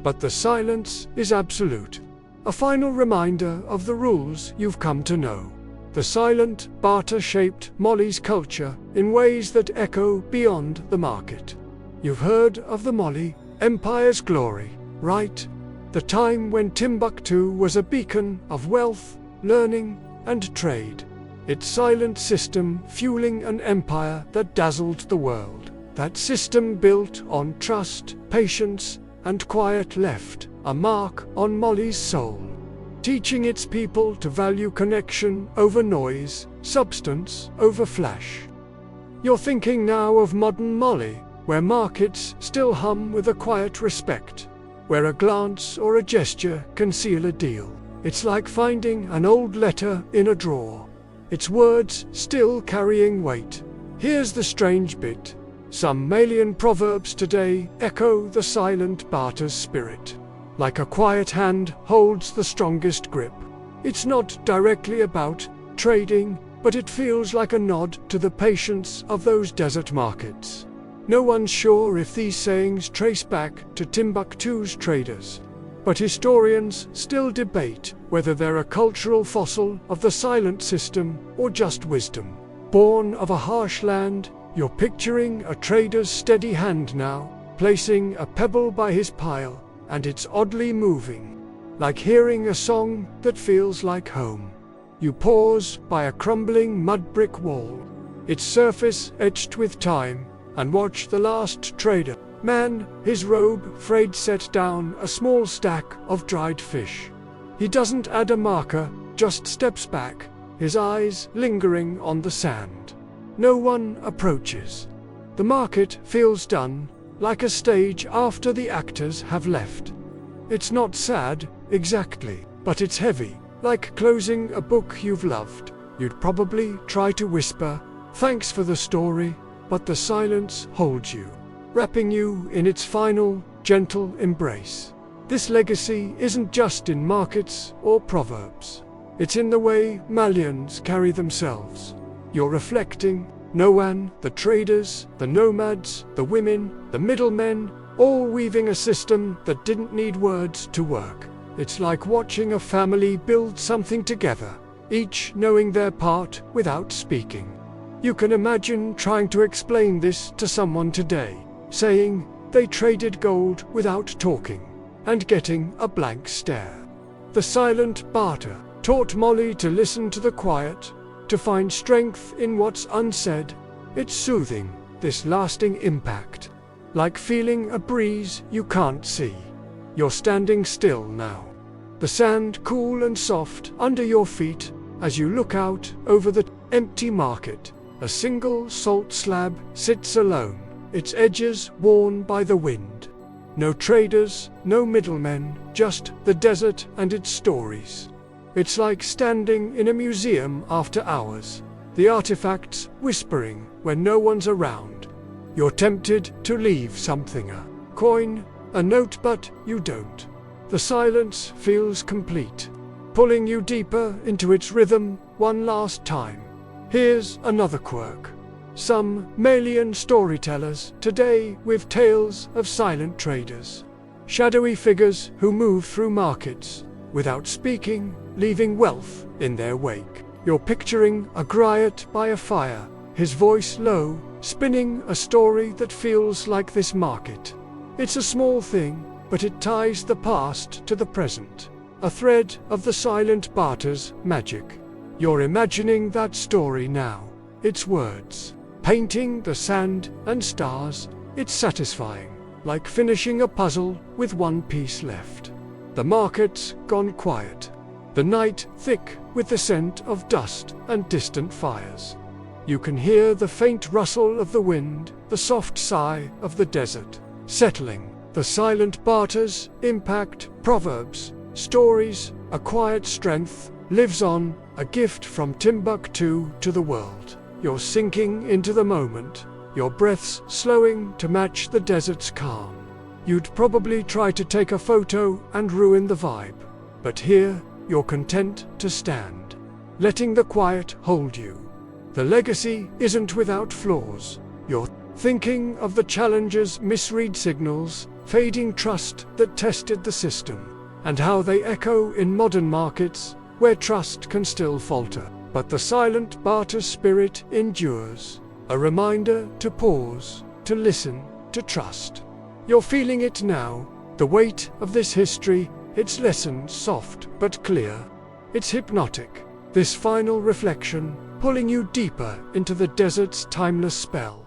But the silence is absolute. A final reminder of the rules you've come to know. The silent barter shaped Molly's culture in ways that echo beyond the market. You've heard of the Molly Empire's glory, right? The time when Timbuktu was a beacon of wealth, learning, and trade. its silent system fueling an empire that dazzled the world. That system built on trust, patience, and quiet left a mark on Molly's soul, teaching its people to value connection over noise, substance over flash. You're thinking now of modern Molly, where markets still hum with a quiet respect, where a glance or a gesture can seal a deal. It's like finding an old letter in a drawer, its words still carrying weight. Here's the strange bit. Some Malian proverbs today echo the silent Barter's spirit. Like a quiet hand holds the strongest grip. It's not directly about trading, but it feels like a nod to the patience of those desert markets. No one's sure if these sayings trace back to Timbuktu's traders, but historians still debate whether they're a cultural fossil of the silent system or just wisdom. Born of a harsh land, you're picturing a trader's steady hand now, placing a pebble by his pile, and it's oddly moving, like hearing a song that feels like home. You pause by a crumbling mud brick wall, its surface etched with time, and watch the last trader man, his robe frayed, set down a small stack of dried fish. He doesn't add a marker, just steps back, his eyes lingering on the sand. No one approaches. The market feels done, like a stage after the actors have left. It's not sad, exactly, but it's heavy, like closing a book you've loved. You'd probably try to whisper, "Thanks for the story," but the silence holds you, wrapping you in its final, gentle embrace. This legacy isn't just in markets or proverbs. It's in the way Malians carry themselves. You're reflecting, Noan, the traders, the nomads, the women, the middlemen, all weaving a system that didn't need words to work. It's like watching a family build something together, each knowing their part without speaking. You can imagine trying to explain this to someone today, saying they traded gold without talking, and getting a blank stare. The silent Barter taught Molly to listen to the quiet, to find strength in what's unsaid. It's soothing, this lasting impact, like feeling a breeze you can't see. You're standing still now, the sand cool and soft under your feet as you look out over the empty market. A single salt slab sits alone, its edges worn by the wind. No traders, no middlemen, just the desert and its stories. It's like standing in a museum after hours, the artifacts whispering when no one's around. You're tempted to leave something, a coin, a note, but you don't. The silence feels complete, pulling you deeper into its rhythm one last time. Here's another quirk. Some Malian storytellers today with tales of silent traders, shadowy figures who move through markets without speaking, leaving wealth in their wake. You're picturing a griot by a fire, his voice low, spinning a story that feels like this market. It's a small thing, but it ties the past to the present, a thread of the silent Barter's magic. You're imagining that story now, its words, painting the sand and stars. It's satisfying, like finishing a puzzle with one piece left. The market's gone quiet, the night thick with the scent of dust and distant fires. You can hear the faint rustle of the wind, the soft sigh of the desert, settling. The silent Barter's impact, proverbs, stories, a quiet strength, lives on, a gift from Timbuktu to the world. You're sinking into the moment, your breaths slowing to match the desert's calm. You'd probably try to take a photo and ruin the vibe, but here you're content to stand, letting the quiet hold you. The legacy isn't without flaws. You're thinking of the challenges, misread signals, fading trust that tested the system, and how they echo in modern markets where trust can still falter. But the silent Barter spirit endures, a reminder to pause, to listen, to trust. You're feeling it now, the weight of this history, its lessons soft but clear. It's hypnotic, this final reflection, pulling you deeper into the desert's timeless spell.